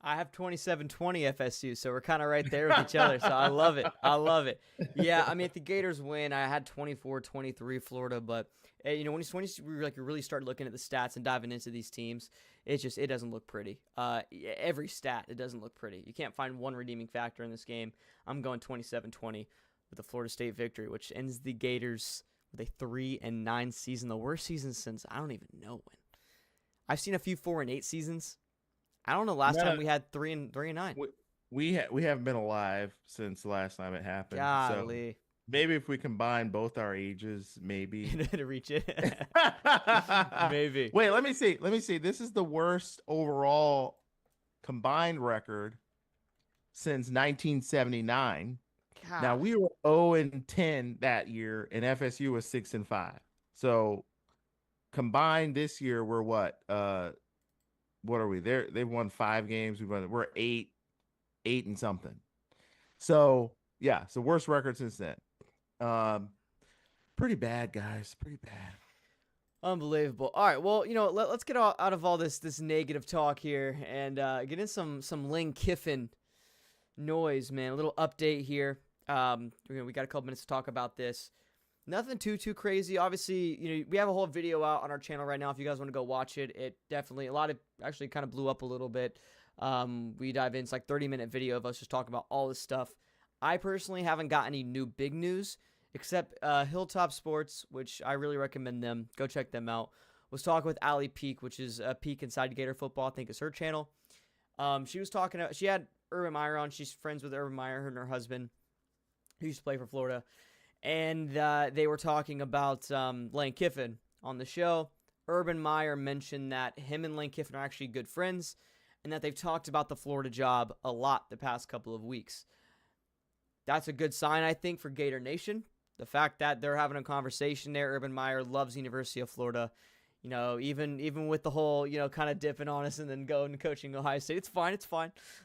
I have 27-20 FSU, so we're kind of right there with each other. So I love it. I love it. Yeah, I mean, if the Gators win, I had 24-23 Florida, but you know, when you really start looking at the stats and diving into these teams, it doesn't look pretty. Every stat, it doesn't look pretty. You can't find one redeeming factor in this game. I'm going 27-20 with the Florida State victory, which ends the Gators with a 3-9 season, the worst season since I don't even know when. I've seen a few 4-8 seasons. I don't know last time we had 3-9. We haven't been alive since the last time it happened. Golly. So maybe if we combine both our ages, maybe to reach it. Maybe. Wait, let me see. This is the worst overall combined record since 1979. God. Now we were 0-10 that year, and FSU was 6-5. So combined this year, we're what? What are we? They've won 5 games. We're 8 and something. So yeah, it's the worst record since then. Pretty bad, guys. Pretty bad. Unbelievable. All right, well, you know, let's get out of all this negative talk here and get in some Lane Kiffin noise, man. A little update here. We got a couple minutes to talk about this. Nothing too crazy. Obviously, you know, we have a whole video out on our channel right now. If you guys want to go watch it, actually kind of blew up a little bit. We dive in. It's like 30-minute video of us just talking about all this stuff. I personally haven't got any new big news except Hilltop Sports, which I really recommend them. Go check them out. Was talking with Allie Peak, which is a Peak Inside Gator Football. I think is her channel. She was talking. She had Urban Meyer on. She's friends with Urban Meyer, her and her husband, who used to play for Florida. And they were talking about Lane Kiffin on the show. Urban Meyer mentioned that him and Lane Kiffin are actually good friends and that they've talked about the Florida job a lot the past couple of weeks. That's a good sign, I think, for Gator Nation. The fact that they're having a conversation there. Urban Meyer loves University of Florida. You know, even with the whole, you know, kind of dipping on us and then going and coaching Ohio State. It's fine.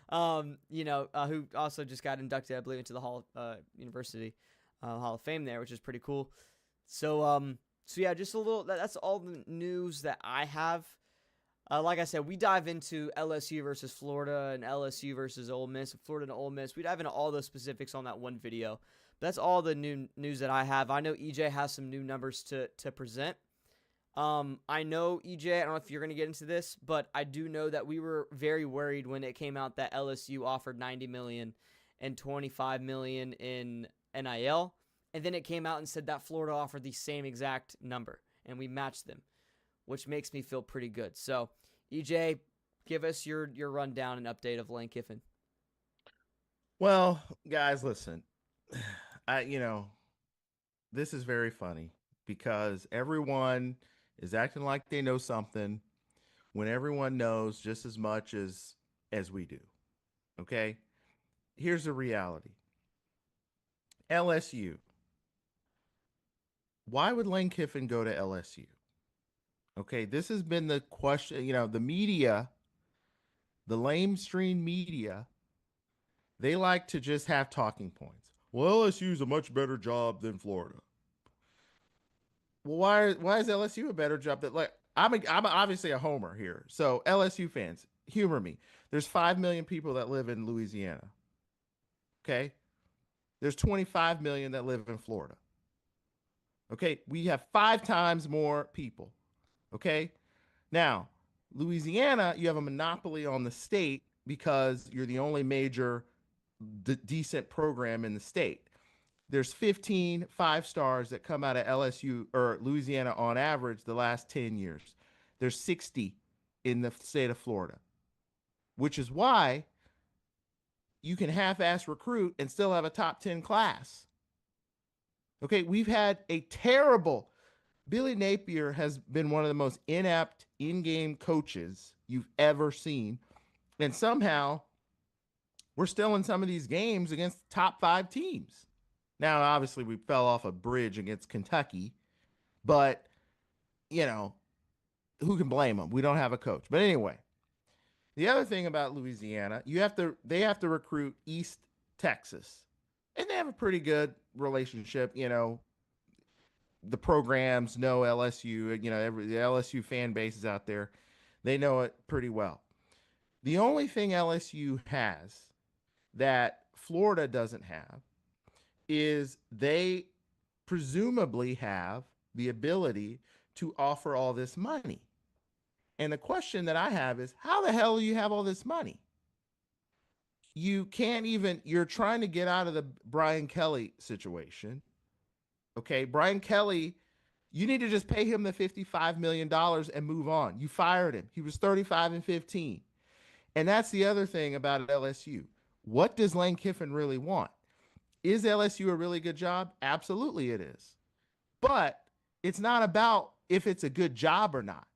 Who also just got inducted, I believe, into the University Hall of Fame there, which is pretty cool. So yeah, just a little. That's all the news that I have. Like I said, we dive into LSU versus Florida and LSU versus Ole Miss, Florida and Ole Miss. We dive into all those specifics on that one video. But that's all the new news that I have. I know EJ has some new numbers to present. I know, EJ, I don't know if you're going to get into this, but I do know that we were very worried when it came out that LSU offered $90 million and $25 million in NIL, and then it came out and said that Florida offered the same exact number, and we matched them, which makes me feel pretty good. So, EJ, give us your rundown and update of Lane Kiffin. Well, guys, listen, this is very funny because everyone is acting like they know something when everyone knows just as much as we do. Okay? Here's the reality. LSU. Why would Lane Kiffin go to LSU? Okay, this has been the question, the media, the lamestream media, they like to just have talking points. Well, LSU is a much better job than Florida. Well, why is LSU a better job than I'm obviously a homer here. So LSU fans, humor me. There's 5 million people that live in Louisiana. Okay? There's 25 million that live in Florida. Okay? We have 5 times more people. Okay? Now, Louisiana, you have a monopoly on the state because you're the only major decent program in the state. There's 15 5-stars that come out of LSU or Louisiana on average the last 10 years. There's 60 in the state of Florida, which is why you can half-ass recruit and still have a top 10 class. Okay, we've had a terrible Billy Napier has been one of the most inept in-game coaches you've ever seen. And somehow we're still in some of these games against top 5 teams. Now, obviously, we fell off a bridge against Kentucky, but, who can blame them? We don't have a coach. But anyway, the other thing about Louisiana, they have to recruit East Texas. And they have a pretty good relationship, the programs know LSU, the LSU fan base is out there. They know it pretty well. The only thing LSU has that Florida doesn't have is they presumably have the ability to offer all this money. And the question that I have is, how the hell do you have all this money? You can't even, you're trying to get out of the Brian Kelly situation. Okay, Brian Kelly, you need to just pay him the $55 million and move on. You fired him. He was 35-15. And that's the other thing about LSU. What does Lane Kiffin really want? Is LSU a really good job? Absolutely it is. But it's not about if it's a good job or not.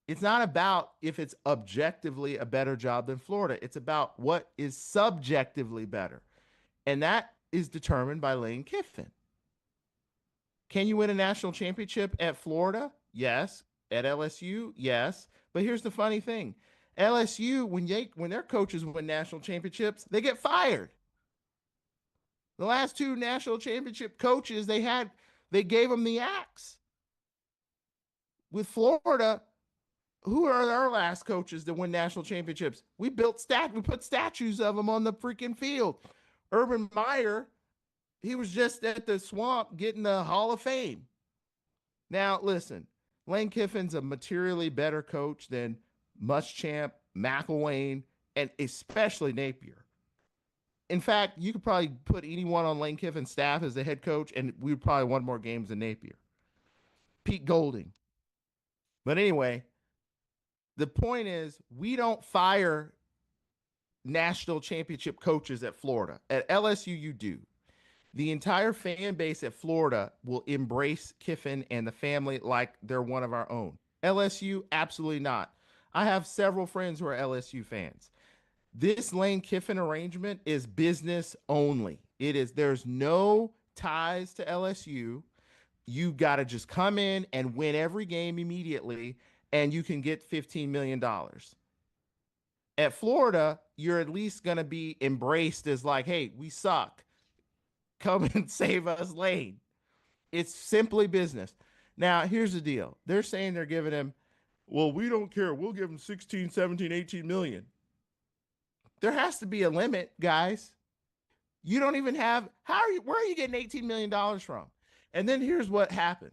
It's not about if it's objectively a better job than Florida. It's about what is subjectively better. And that is determined by Lane Kiffin. Can you win a national championship at Florida? Yes. At LSU? Yes. But here's the funny thing. LSU, when their coaches win national championships, they get fired. The last 2 national championship coaches they gave them the axe. With Florida, who are our last coaches that win national championships? We put statues of them on the freaking field. Urban Meyer, he was just at the Swamp getting the Hall of Fame. Now, listen, Lane Kiffin's a materially better coach than Muschamp, McElwain, and especially Napier. In fact, you could probably put anyone on Lane Kiffin's staff as the head coach, and we would probably won more games than Napier. Pete Golding. But anyway, the point is, we don't fire national championship coaches at Florida. At LSU, you do. The entire fan base at Florida will embrace Kiffin and the family like they're one of our own. LSU, absolutely not. I have several friends who are LSU fans. This Lane Kiffin arrangement is business only. There's no ties to LSU. You got to just come in and win every game immediately, and you can get $15 million. At Florida, you're at least going to be embraced as like, hey, we suck. Come and save us, Lane. It's simply business. Now, here's the deal. They're saying they're giving him, well, we don't care. We'll give him 16, 17, 18 million. There has to be a limit, guys. You don't even have, where are you getting $18 million from? And then here's what happens.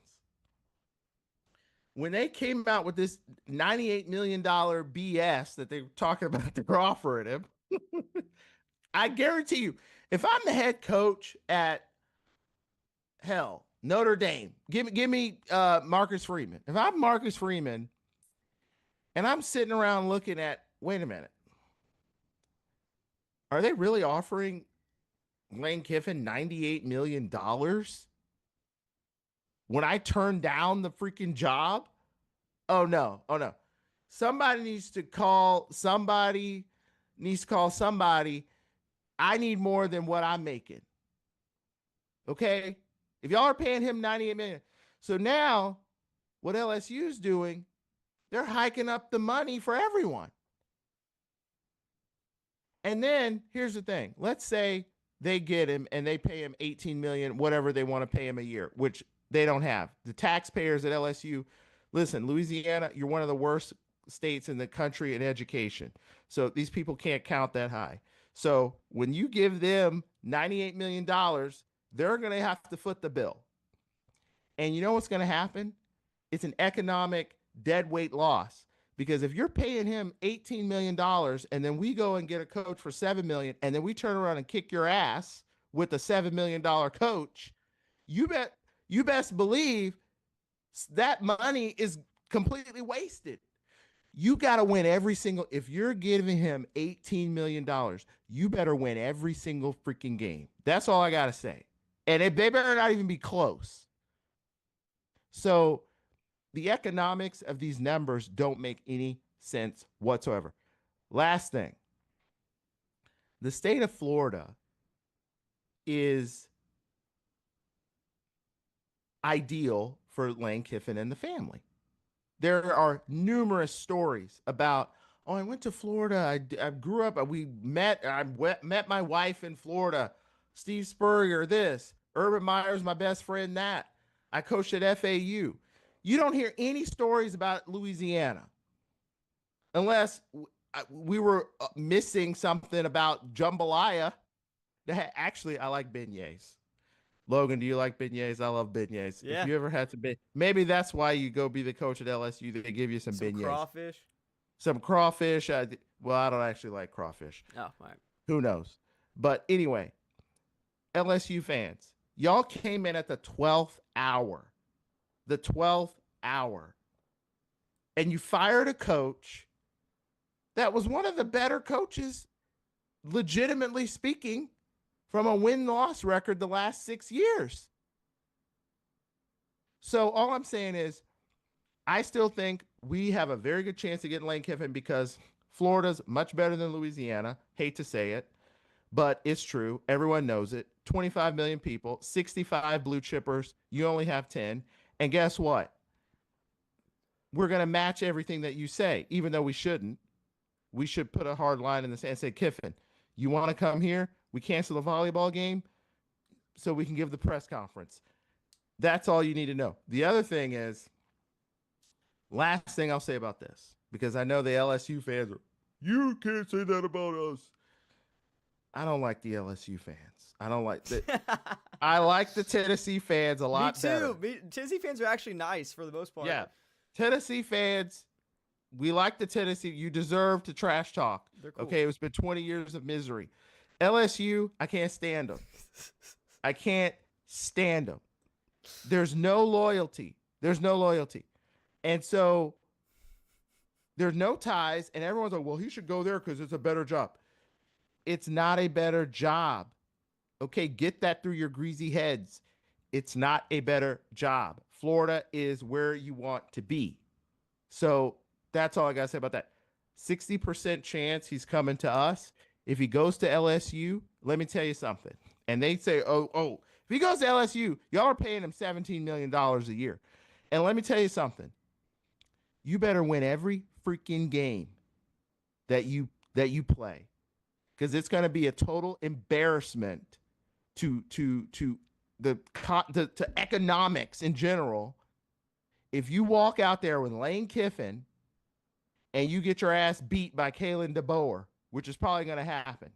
When they came out with this $98 million BS that they were talking about, they were offering him, I guarantee you, if I'm the head coach at Notre Dame, give me Marcus Freeman. If I'm Marcus Freeman and I'm sitting around looking at, wait a minute, are they really offering Lane Kiffin $98 million? when I turn down the freaking job, oh no. Somebody needs to call somebody. I need more than what I'm making. Okay? If y'all are paying him $98 million. So now what LSU's doing, they're hiking up the money for everyone. And then here's the thing. Let's say they get him and they pay him $18 million, whatever they want to pay him a year, which they don't have. The taxpayers at LSU, listen, Louisiana, you're one of the worst states in the country in education. So these people can't count that high. So when you give them $98 million, they're going to have to foot the bill. And you know what's going to happen? It's an economic deadweight loss. Because if you're paying him $18 million and then we go and get a coach for $7 million and then we turn around and kick your ass with a $7 million coach, you best believe that money is completely wasted. You got to win every single, if you're giving him $18 million, you better win every single freaking game. That's all I got to say. And they better not even be close. So the economics of these numbers don't make any sense whatsoever. Last thing, the state of Florida is ideal for Lane Kiffin and the family. There are numerous stories about, oh, I went to Florida. I grew up. I met my wife in Florida. Steve Spurrier, this. Urban Meyer's my best friend, that. I coached at FAU. You don't hear any stories about Louisiana unless we were missing something about jambalaya. Actually, I like beignets. Logan, do you like beignets? I love beignets. Yeah. If you ever had to maybe that's why you go be the coach at LSU. They give you some beignets. Crawfish. Some crawfish. Well, I don't actually like crawfish. Oh, right. Who knows? But anyway, LSU fans, y'all came in at the 12th hour. The 12th hour. And you fired a coach that was one of the better coaches, legitimately speaking, from a win-loss record the last 6 years. So all I'm saying is, I still think we have a very good chance of getting Lane Kiffin because Florida's much better than Louisiana. Hate to say it, but it's true. Everyone knows it. 25 million people, 65 blue chippers. You only have 10. And guess what? We're going to match everything that you say, even though we shouldn't. We should put a hard line in the sand and say, Kiffin, you want to come here? We cancel the volleyball game so we can give the press conference. That's all you need to know. The other thing is, last thing I'll say about this, because I know the LSU fans are, you can't say that about us. I don't like the LSU fans. I don't like that. I like the Tennessee fans a lot better. Me too. Tennessee fans are actually nice for the most part. Yeah. Tennessee fans, we like the Tennessee. You deserve to trash talk. They're cool. Okay, it's been 20 years of misery. LSU, I can't stand them. I can't stand them. There's no loyalty. And so there's no ties, and everyone's like, well, he should go there because it's a better job. It's not a better job. Okay, get that through your greasy heads. It's not a better job. Florida is where you want to be. So that's all I got to say about that. 60% chance he's coming to us. If he goes to LSU, let me tell you something. And they say, oh, if he goes to LSU, y'all are paying him $17 million a year. And let me tell you something. You better win every freaking game that you play. Because it's going to be a total embarrassment to economics in general. If you walk out there with Lane Kiffin and you get your ass beat by Kalen DeBoer, which is probably going to happen.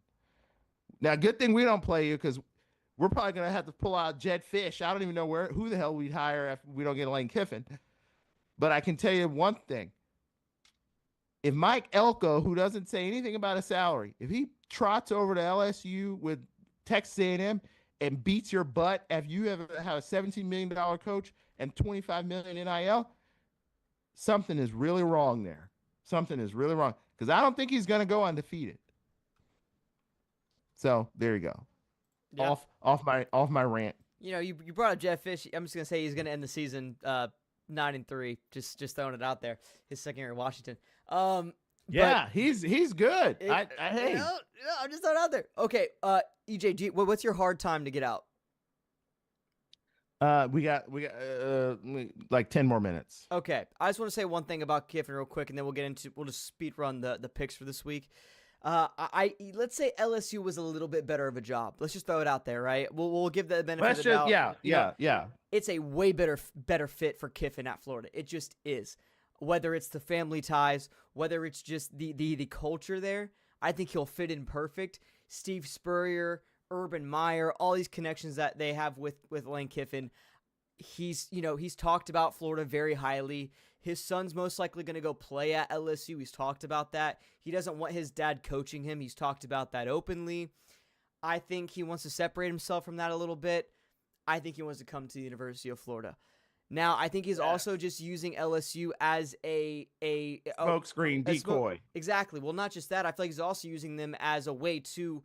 Now, good thing we don't play you because we're probably going to have to pull out Jed Fish. I don't even know who the hell we'd hire if we don't get Lane Kiffin. But I can tell you one thing. If Mike Elko, who doesn't say anything about a salary, if he trots over to LSU with Texas A&M and beats your butt after you have a $17 million coach and $25 million NIL, something is really wrong there. Something is really wrong because I don't think he's going to go undefeated. So there you go. Yeah. Off my rant. You brought up Jeff Fish. I'm just gonna say he's gonna end the season 9-3. Just throwing it out there. His second year in Washington. Yeah, he's good. Hey, I'm just throwing it out there. Okay, EJ, what's your hard time to get out? We got like 10 more minutes. Okay, I just want to say one thing about Kiffin real quick, and then we'll just speed run the picks for this week. Let's say LSU was a little bit better of a job. Let's just throw it out there, right? We'll give the benefit of the doubt. Yeah. It's a way better fit for Kiffin at Florida. It just is. Whether it's the family ties, whether it's just the culture there, I think he'll fit in perfect. Steve Spurrier, Urban Meyer, all these connections that they have with Lane Kiffin. He's talked about Florida very highly. His son's most likely going to go play at LSU. He's talked about that. He doesn't want his dad coaching him. He's talked about that openly. I think he wants to separate himself from that a little bit. I think he wants to come to the University of Florida. Now, I think he's also just using LSU as a smokescreen decoy. Exactly. Well, not just that. I feel like he's also using them as a way to,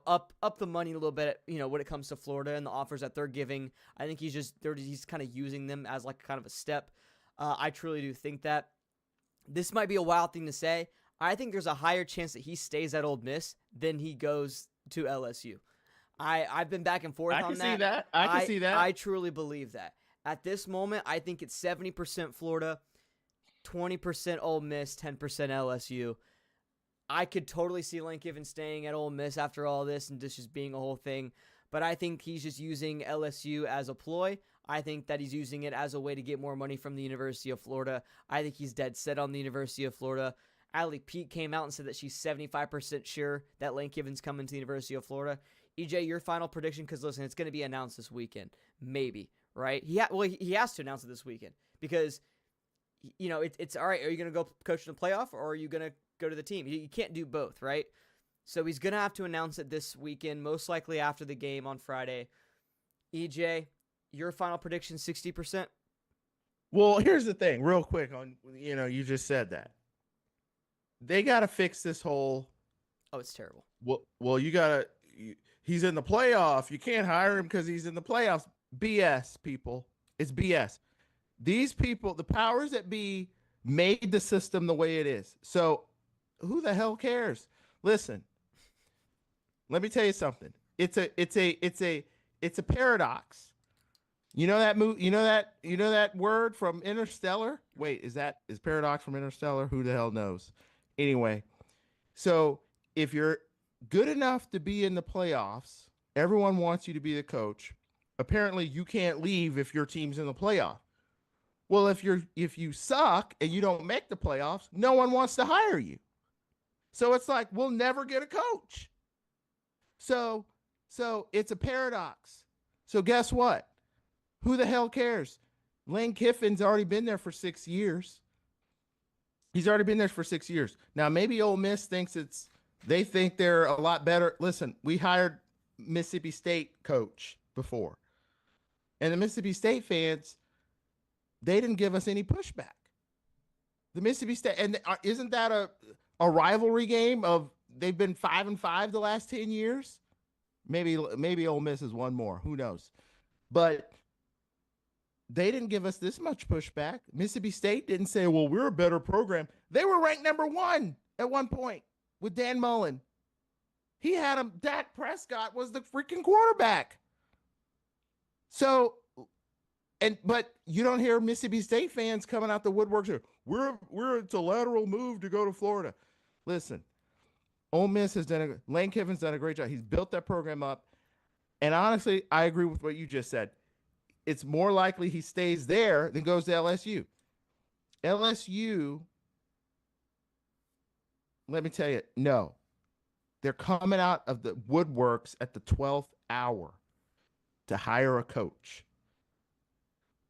up the money a little bit, when it comes to Florida and the offers that they're giving. I think he's kind of using them as like kind of a step. I truly do think that. This might be a wild thing to say. I think there's a higher chance that he stays at Ole Miss than he goes to LSU. I've been back and forth on that. I can see that. I truly believe that. At this moment, I think it's 70% Florida, 20% Ole Miss, 10% LSU. I could totally see Lane Kiffin staying at Ole Miss after all this and this just being a whole thing. But I think he's just using LSU as a ploy. I think that he's using it as a way to get more money from the University of Florida. I think he's dead set on the University of Florida. Allie Pete came out and said that she's 75% sure that Lane Kiffin's coming to the University of Florida. EJ, your final prediction? Because listen, it's going to be announced this weekend. Maybe, right? He has to announce it this weekend because, it's all right. Are you going to go coach in the playoff or are you going to go to the team? You can't do both, right? So he's going to have to announce it this weekend, most likely after the game on Friday. EJ, your final prediction, 60%? Well, here's the thing, real quick on, you just said that. They got to fix this whole. Oh, it's terrible. Well, he's in the playoff. You can't hire him because he's in the playoffs. BS, people. It's BS. These people, the powers that be, made the system the way it is. So who the hell cares? Listen, let me tell you something. It's a paradox. You know that movie? You know that word from Interstellar? Wait, is paradox from Interstellar? Who the hell knows? Anyway, so if you're good enough to be in the playoffs, everyone wants you to be the coach. Apparently, you can't leave if your team's in the playoff. Well, if you suck and you don't make the playoffs, no one wants to hire you. So it's like we'll never get a coach. So it's a paradox. So guess what? Who the hell cares? Lane Kiffin's already been there for 6 years. He's already been there for 6 years. Now, maybe Ole Miss they think they're a lot better. Listen, we hired Mississippi State coach before. And the Mississippi State fans, they didn't give us any pushback. The Mississippi State, and isn't that a rivalry game of they've been 5-5 the last 10 years? Maybe Ole Miss is one more. Who knows? But they didn't give us this much pushback. Mississippi State didn't say, well, we're a better program. They were ranked number 1 at one point with Dan Mullen. He had him. Dak Prescott was the freaking quarterback. So, but you don't hear Mississippi State fans coming out the woodwork saying, it's a lateral move to go to Florida. Listen, Ole Miss has Lane Kiffin's done a great job. He's built that program up. And honestly, I agree with what you just said. It's more likely he stays there than goes to LSU. LSU, let me tell you, no. They're coming out of the woodworks at the 12th hour to hire a coach.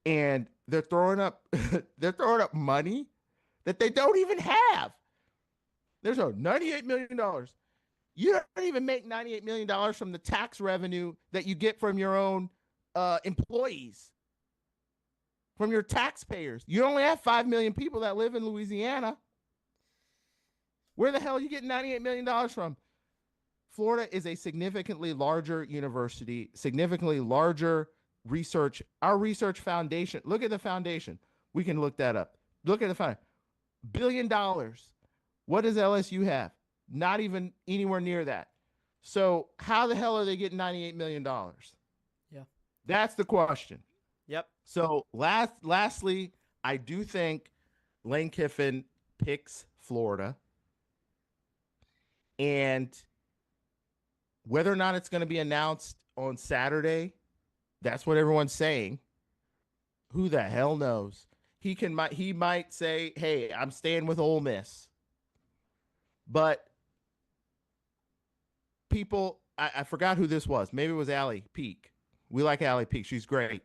And they're throwing up money that they don't even have. There's $98 million. You don't even make $98 million from the tax revenue that you get from your own employees, from your taxpayers. You only have 5 million people that live in Louisiana. Where the hell are you getting $98 million from? Florida is a significantly larger university, significantly larger research. Our research foundation, look at the foundation. We can look that up. Look at the foundation. $1 billion. What does LSU have? Not even anywhere near that. So how the hell are they getting $98 million? Yeah. That's the question. Yep. So lastly, I do think Lane Kiffin picks Florida. And whether or not it's going to be announced on Saturday, that's what everyone's saying. Who the hell knows? He might say, hey, I'm staying with Ole Miss. But people, I forgot who this was. Maybe it was Allie Peak. We like Allie Peak. She's great.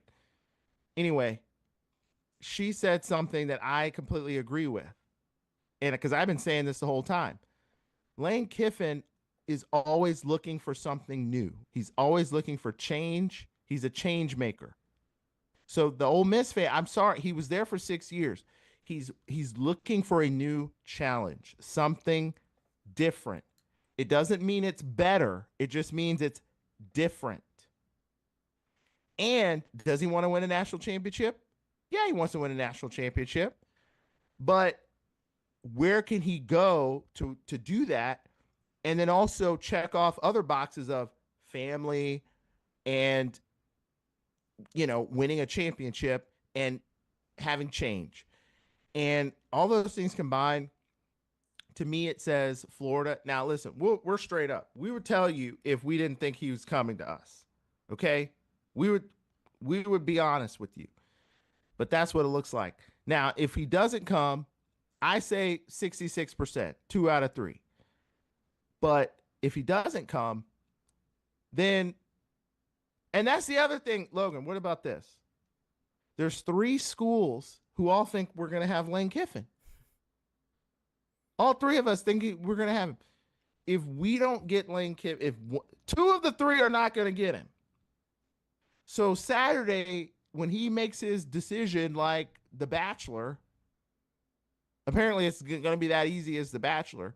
Anyway, she said something that I completely agree with. And because I've been saying this the whole time. Lane Kiffin is always looking for something new. He's always looking for change. He's a change maker. So the Ole Miss fan, I'm sorry, he was there for 6 years. He's looking for a new challenge, something different. It doesn't mean it's better. It just means it's different. And does he want to win a national championship? Yeah, he wants to win a national championship. But where can he go to do that? And then also check off other boxes of family and, winning a championship and having change. And all those things combined, to me, it says Florida. Now, listen, we're straight up. We would tell you if we didn't think he was coming to us. Okay? We would be honest with you. But that's what it looks like. Now, if he doesn't come, I say 66%, 2 out of 3. But if he doesn't come, then, and that's the other thing, Logan, what about this? There's 3 schools who all think we're going to have Lane Kiffin. All 3 of us think we're going to have him. If we don't get Lane Kiffin, if 2 of the 3 are not going to get him. So Saturday, when he makes his decision like The Bachelor, apparently it's going to be that easy as The Bachelor.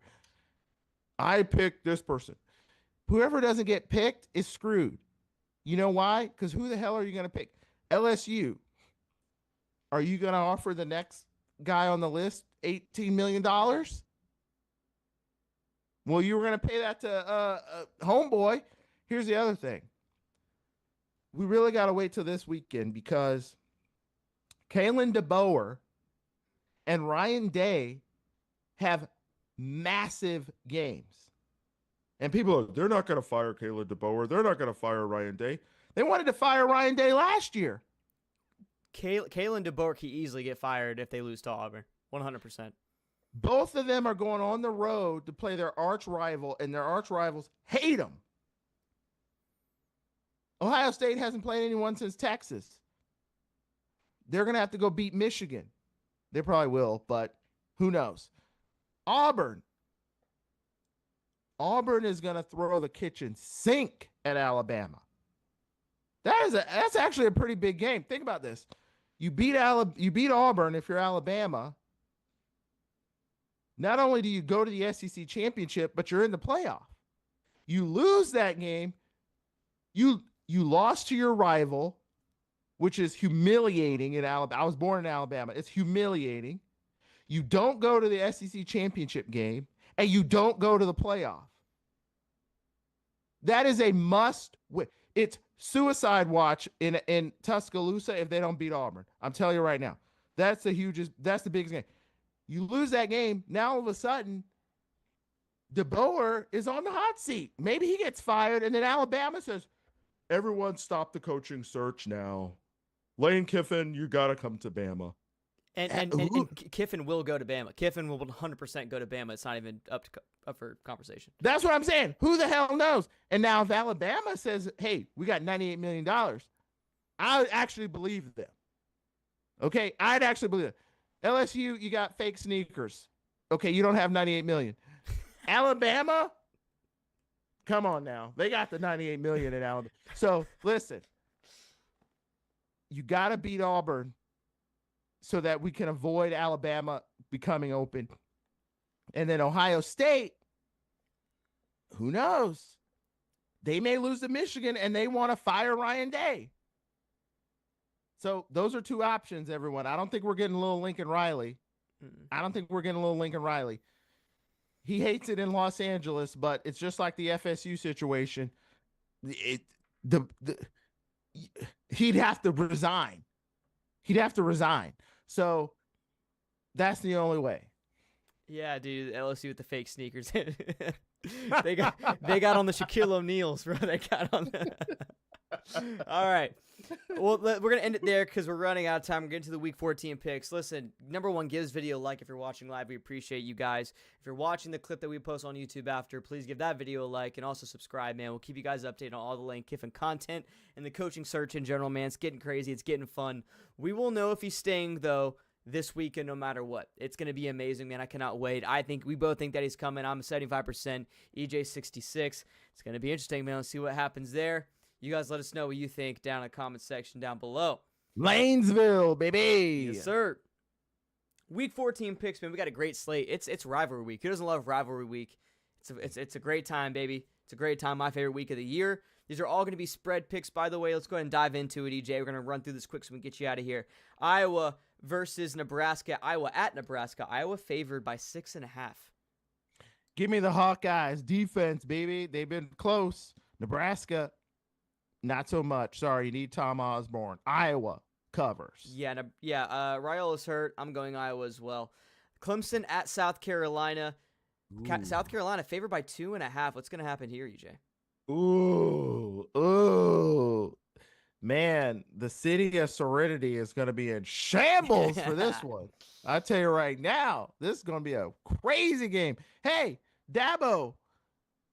I picked this person. Whoever doesn't get picked is screwed. You know why? Because who the hell are you going to pick? LSU. Are you going to offer the next guy on the list $18 million? Well, you were going to pay that to homeboy. Here's the other thing. We really got to wait till this weekend because Kalen DeBoer and Ryan Day have massive games. And people are, they're not going to fire Kalen DeBoer. They're not going to fire Ryan Day. They wanted to fire Ryan Day last year. Kalen DeBoer can easily get fired if they lose to Auburn. 100%. Both of them are going on the road to play their arch rival, and their arch rivals hate them. Ohio State hasn't played anyone since Texas. They're going to have to go beat Michigan. They probably will, but who knows? Auburn is going to throw the kitchen sink at Alabama. That's actually a pretty big game. Think about this. You beat Auburn if you're Alabama. Not only do you go to the SEC championship, but you're in the playoff. You lose that game, you lost to your rival, which is humiliating in Alabama. I was born in Alabama. It's humiliating. You don't go to the SEC championship game, and you don't go to the playoff. That is a must win. It's suicide watch in Tuscaloosa if they don't beat Auburn. I'm telling you right now. That's the biggest game. You lose that game, now all of a sudden, DeBoer is on the hot seat. Maybe he gets fired, and then Alabama says, everyone stop the coaching search now. Lane Kiffin, you got to come to Bama. And Kiffin will go to Bama. Kiffin will 100% go to Bama. It's not even up for conversation. That's what I'm saying. Who the hell knows? And now if Alabama says, hey, we got $98 million, I would actually believe them. Okay? I'd actually believe it. LSU, you got fake sneakers. Okay, you don't have $98 million. Alabama, come on now. They got the $98 million in Alabama. So, listen. You got to beat Auburn so that we can avoid Alabama becoming open. And then Ohio State, who knows? they may lose to Michigan and they want to fire Ryan Day. So those are two options, everyone. I don't think we're getting a little Lincoln Riley. I don't think we're getting a little Lincoln Riley. He hates it in Los Angeles, but it's just like the FSU situation. He'd have to resign. So that's the only way. Yeah, dude, LSU with the fake sneakers. they got on the Shaquille O'Neals, bro. They got on. All right. Well, we're going to end it there because we're running out of time. We're getting to the Week 14 picks. Listen, number one, give this video a like if you're watching live. We appreciate you guys. If you're watching the clip that we post on YouTube after, please give that video a like and also subscribe, man. We'll keep you guys updated on all the Lane Kiffin content and the coaching search in general, man. It's getting crazy. It's getting fun. We will know if he's staying, though, this weekend no matter what. It's going to be amazing, man. I cannot wait. We both think that he's coming. I'm 75%, EJ 66. It's going to be interesting, man. Let's see what happens there. You guys let us know what you think down in the comment section down below. Lanesville, baby. Yes, sir. Week 14 picks, man. We got a great slate. It's rivalry week. Who doesn't love rivalry week? It's a great time, baby. It's a great time. My favorite week of the year. These are all going to be spread picks, by the way. Let's go ahead and dive into it, EJ. We're going to run through this quick so we can get you out of here. Iowa versus Nebraska. Iowa at Nebraska. Iowa favored by 6.5. Give me the Hawkeyes. Defense, baby. They've been close. Nebraska, not so much. Sorry, you need Tom Osborne. Iowa covers. Yeah. Raiola's hurt. I'm going Iowa as well. Clemson at South Carolina. South Carolina favored by 2.5. What's going to happen here, EJ? Ooh. Man, the city of Serenity is going to be in shambles for this one. I tell you right now, this is going to be a crazy game. Hey, Dabo,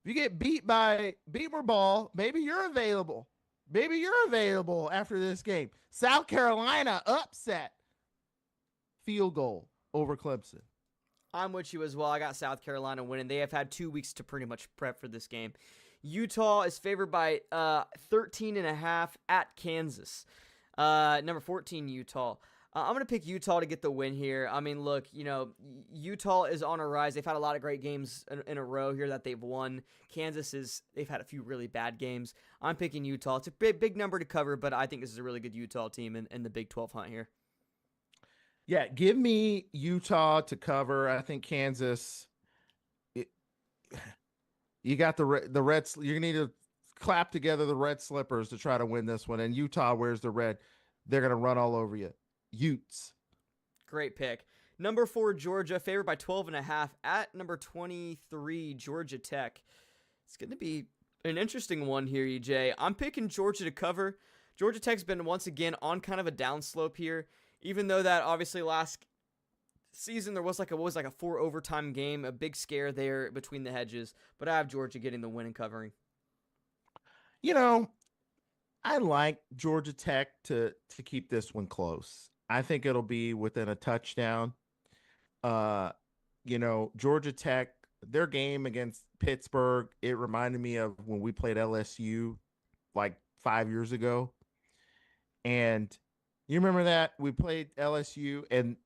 if you get beat by Beamer Ball, maybe you're available. Maybe you're available after this game. South Carolina upset. Field goal over Clemson. I'm with you as well. I got South Carolina winning. They have had 2 weeks to pretty much prep for this game. Utah is favored by 13.5 at Kansas. Number 14, Utah. I'm going to pick Utah to get the win here. I mean, look, Utah is on a rise. They've had a lot of great games in a row here that they've won. They've had a few really bad games. I'm picking Utah. It's a big number to cover, but I think this is a really good Utah team in the Big 12 hunt here. Yeah, give me Utah to cover. I think Kansas. You got the Reds. You need to clap together the red slippers to try to win this one. And Utah wears the red. They're going to run all over you. Utes. Great pick. Number 4, Georgia, favored by 12.5 at number 23, Georgia Tech. It's going to be an interesting one here, EJ. I'm picking Georgia to cover. Georgia Tech's been once again on kind of a downslope here, even though that obviously last season there was like a 4 overtime game, a big scare there between the hedges, but I have Georgia getting the win and covering. I like Georgia Tech to keep this one close. I think it'll be within a touchdown. Georgia Tech, their game against Pittsburgh, it reminded me of when we played LSU like 5 years ago. And you remember that? We played LSU and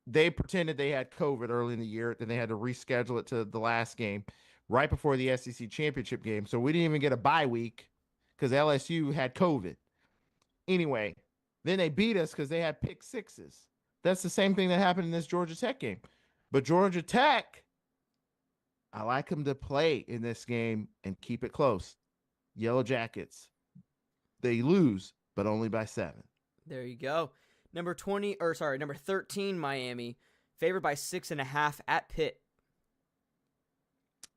they pretended they had COVID early in the year, then they had to reschedule it to the last game right before the SEC championship game. So we didn't even get a bye week because LSU had COVID. Anyway, then they beat us because they had pick sixes. That's the same thing that happened in this Georgia Tech game. But Georgia Tech, I like them to play in this game and keep it close. Yellow Jackets, they lose, but only by 7. There you go. Number 13, Miami, favored by 6.5 at Pitt.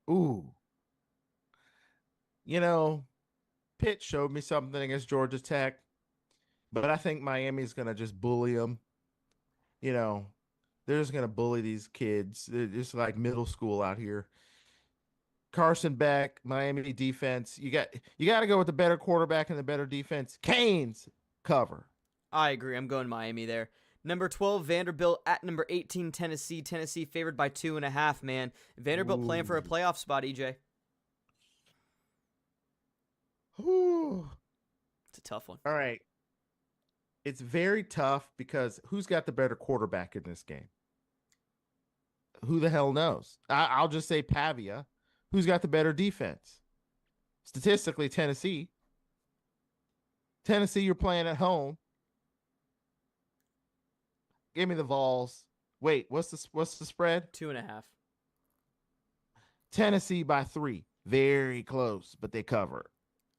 Ooh. Pitt showed me something against Georgia Tech, but I think Miami's going to just bully them. They're just going to bully these kids. They're just like middle school out here. Carson Beck, Miami defense. You got to go with the better quarterback and the better defense. Canes cover. I agree. I'm going Miami there. Number 12, Vanderbilt at number 18, Tennessee. Tennessee favored by 2.5, man. Vanderbilt playing for a playoff spot, EJ. Ooh. It's a tough one. All right. It's very tough because who's got the better quarterback in this game? Who the hell knows? I'll just say Pavia. Who's got the better defense? statistically, Tennessee, you're playing at home. Give me the Vols. Wait, what's the spread? 2.5. Tennessee by 3. Very close, but they cover.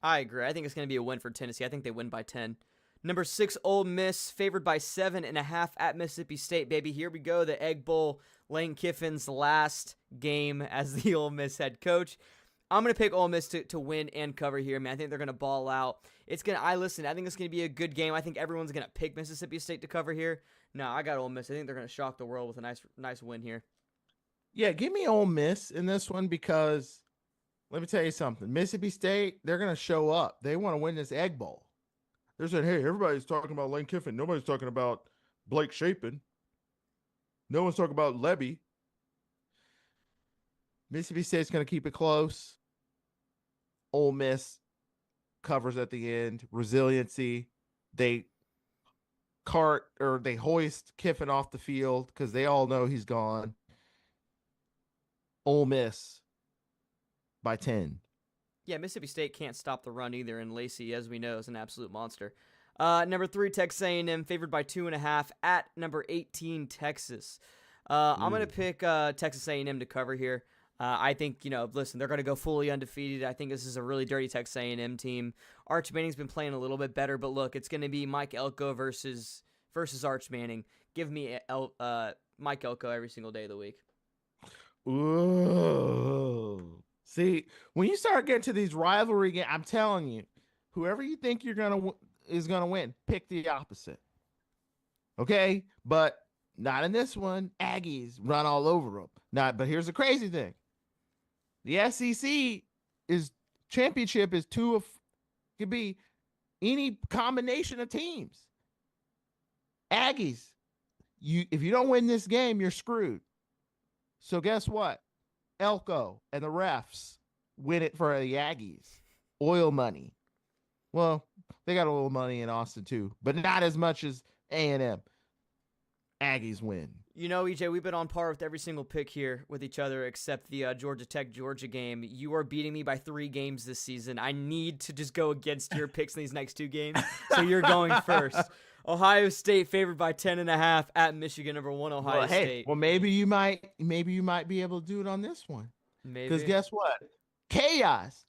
I agree. I think it's going to be a win for Tennessee. I think they win by 10. Number 6, Ole Miss, favored by 7.5 at Mississippi State, baby. Here we go. The Egg Bowl, Lane Kiffin's last game as the Ole Miss head coach. I'm going to pick Ole Miss to win and cover here, man. I think they're going to ball out. I think it's going to be a good game. I think everyone's going to pick Mississippi State to cover here. No, I got Ole Miss. I think they're going to shock the world with a nice win here. Yeah, give me Ole Miss in this one because let me tell you something. Mississippi State, they're going to show up. They want to win this Egg Bowl. They're saying, hey, everybody's talking about Lane Kiffin. Nobody's talking about Blake Shapen. No one's talking about Lebby. Mississippi State's going to keep it close. Ole Miss covers at the end. Resiliency. They hoist Kiffin off the field because they all know he's gone. Ole Miss by 10. Yeah, Mississippi State can't stop the run either, and Lacey, as we know, is an absolute monster. Number 3, Texas A&M, favored by 2.5 at number 18, Texas. I'm going to pick Texas A&M to cover here. I think, listen, they're going to go fully undefeated. I think this is a really dirty Texas A&M team. Arch Manning's been playing a little bit better, but look, it's going to be Mike Elko versus Arch Manning. Give me Mike Elko every single day of the week. Ooh. See, when you start getting to these rivalry games, I'm telling you, whoever you think is gonna win, pick the opposite. Okay, but not in this one. Aggies run all over them. But here's the crazy thing: the SEC championship is could be any combination of teams. Aggies, if you don't win this game, you're screwed. So guess what? Elko and the refs win it for the Aggies. Oil money. Well, they got oil money in Austin too, but not as much as A&M. Aggies win. EJ, we've been on par with every single pick here with each other except the Georgia Tech-Georgia game. You are beating me by 3 games this season. I need to just go against your picks in these next 2 games, so you're going first. Ohio State favored by 10.5 at Michigan, number 1 Ohio State. Well, maybe you might be able to do it on this one. Maybe. Because guess what? Chaos.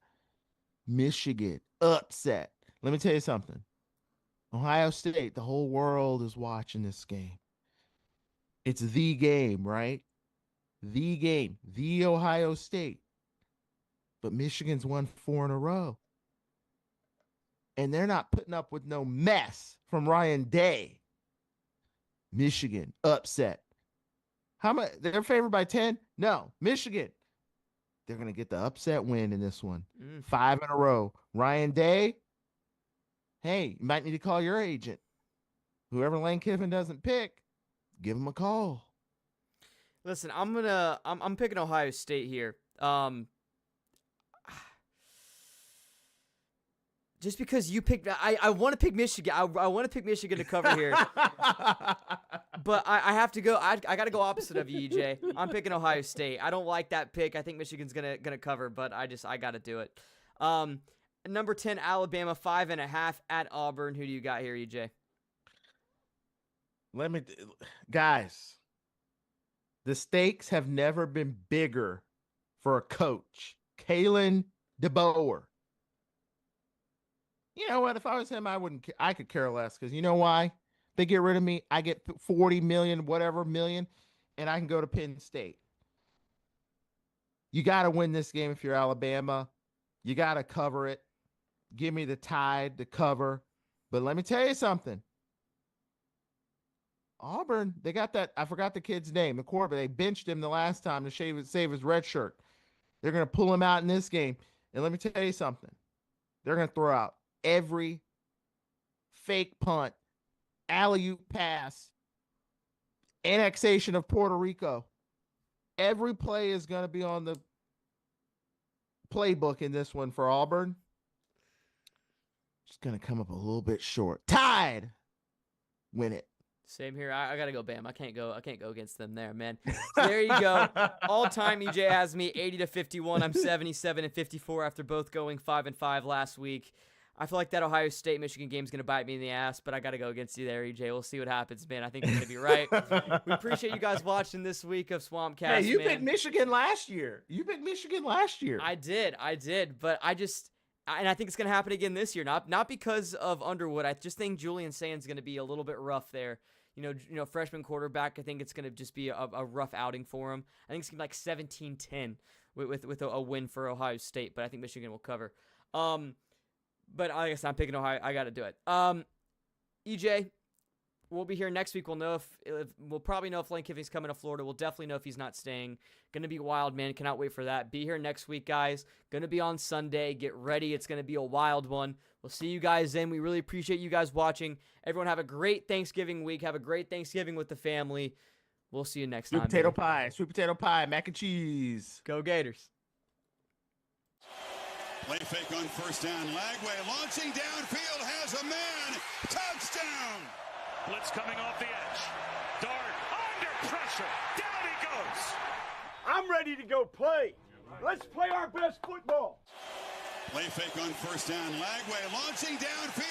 Michigan upset. Let me tell you something. Ohio State, the whole world is watching this game. It's the game, right? The game. The Ohio State. But Michigan's won 4 in a row. And they're not putting up with no mess from Ryan Day. Michigan upset. How much? They're favored by 10? No. Michigan. They're going to get the upset win in this one. 5 in a row. Ryan Day. Hey, you might need to call your agent. Whoever Lane Kiffin doesn't pick, give him a call. Listen, I'm picking Ohio State here. Just because you picked, I want to pick Michigan. I want to pick Michigan to cover here, but I have to go. I got to go opposite of you, EJ. I'm picking Ohio State. I don't like that pick. I think Michigan's gonna cover, but I got to do it. Number 10, Alabama, 5.5 at Auburn. Who do you got here, EJ? Guys, the stakes have never been bigger for a coach. Kalen DeBoer. You know what? If I was him, I could care less because you know why? They get rid of me. I get 40 million, and I can go to Penn State. You got to win this game if you're Alabama. You got to cover it. Give me the Tide to cover. But let me tell you something. Auburn, they got that. I forgot the kid's name, the quarterback. They benched him the last time to save his red shirt. They're going to pull him out in this game. And let me tell you something. They're going to throw out every fake punt, alley-oop pass, annexation of Puerto Rico. Every play is going to be on the playbook in this one for Auburn. Just going to come up a little bit short. Tide. Win it. Same here. I gotta go Bam. I can't go against them there, man. So there you go. All time EJ has me 80-51. I'm 77-54 after both going 5-5 last week. I feel like that Ohio State Michigan game is gonna bite me in the ass, but I gotta go against you there, EJ. We'll see what happens, man. I think you're gonna be right. We appreciate you guys watching this week of SwampCast. Hey, you picked Michigan last year. I did, but and I think it's gonna happen again this year. Not because of Underwood. I just think Julian Sand's gonna be a little bit rough there. You know, freshman quarterback. I think it's gonna just be a rough outing for him. I think it's gonna be like 17-10 with a win for Ohio State, but I think Michigan will cover. But I guess I'm picking Ohio. I got to do it. EJ, we'll be here next week. We'll probably know if Lane Kiffin's coming to Florida. We'll definitely know if he's not staying. Going to be wild, man. Cannot wait for that. Be here next week, guys. Going to be on Sunday. Get ready. It's going to be a wild one. We'll see you guys then. We really appreciate you guys watching. Everyone have a great Thanksgiving week. Have a great Thanksgiving with the family. We'll see you next time. Sweet potato pie, mac and cheese. Go Gators. Play fake on first down. Lagway launching downfield, has a man. Touchdown. Blitz coming off the edge. Dart under pressure. Down he goes. I'm ready to go play. Let's play our best football. Play fake on first down. Lagway launching downfield.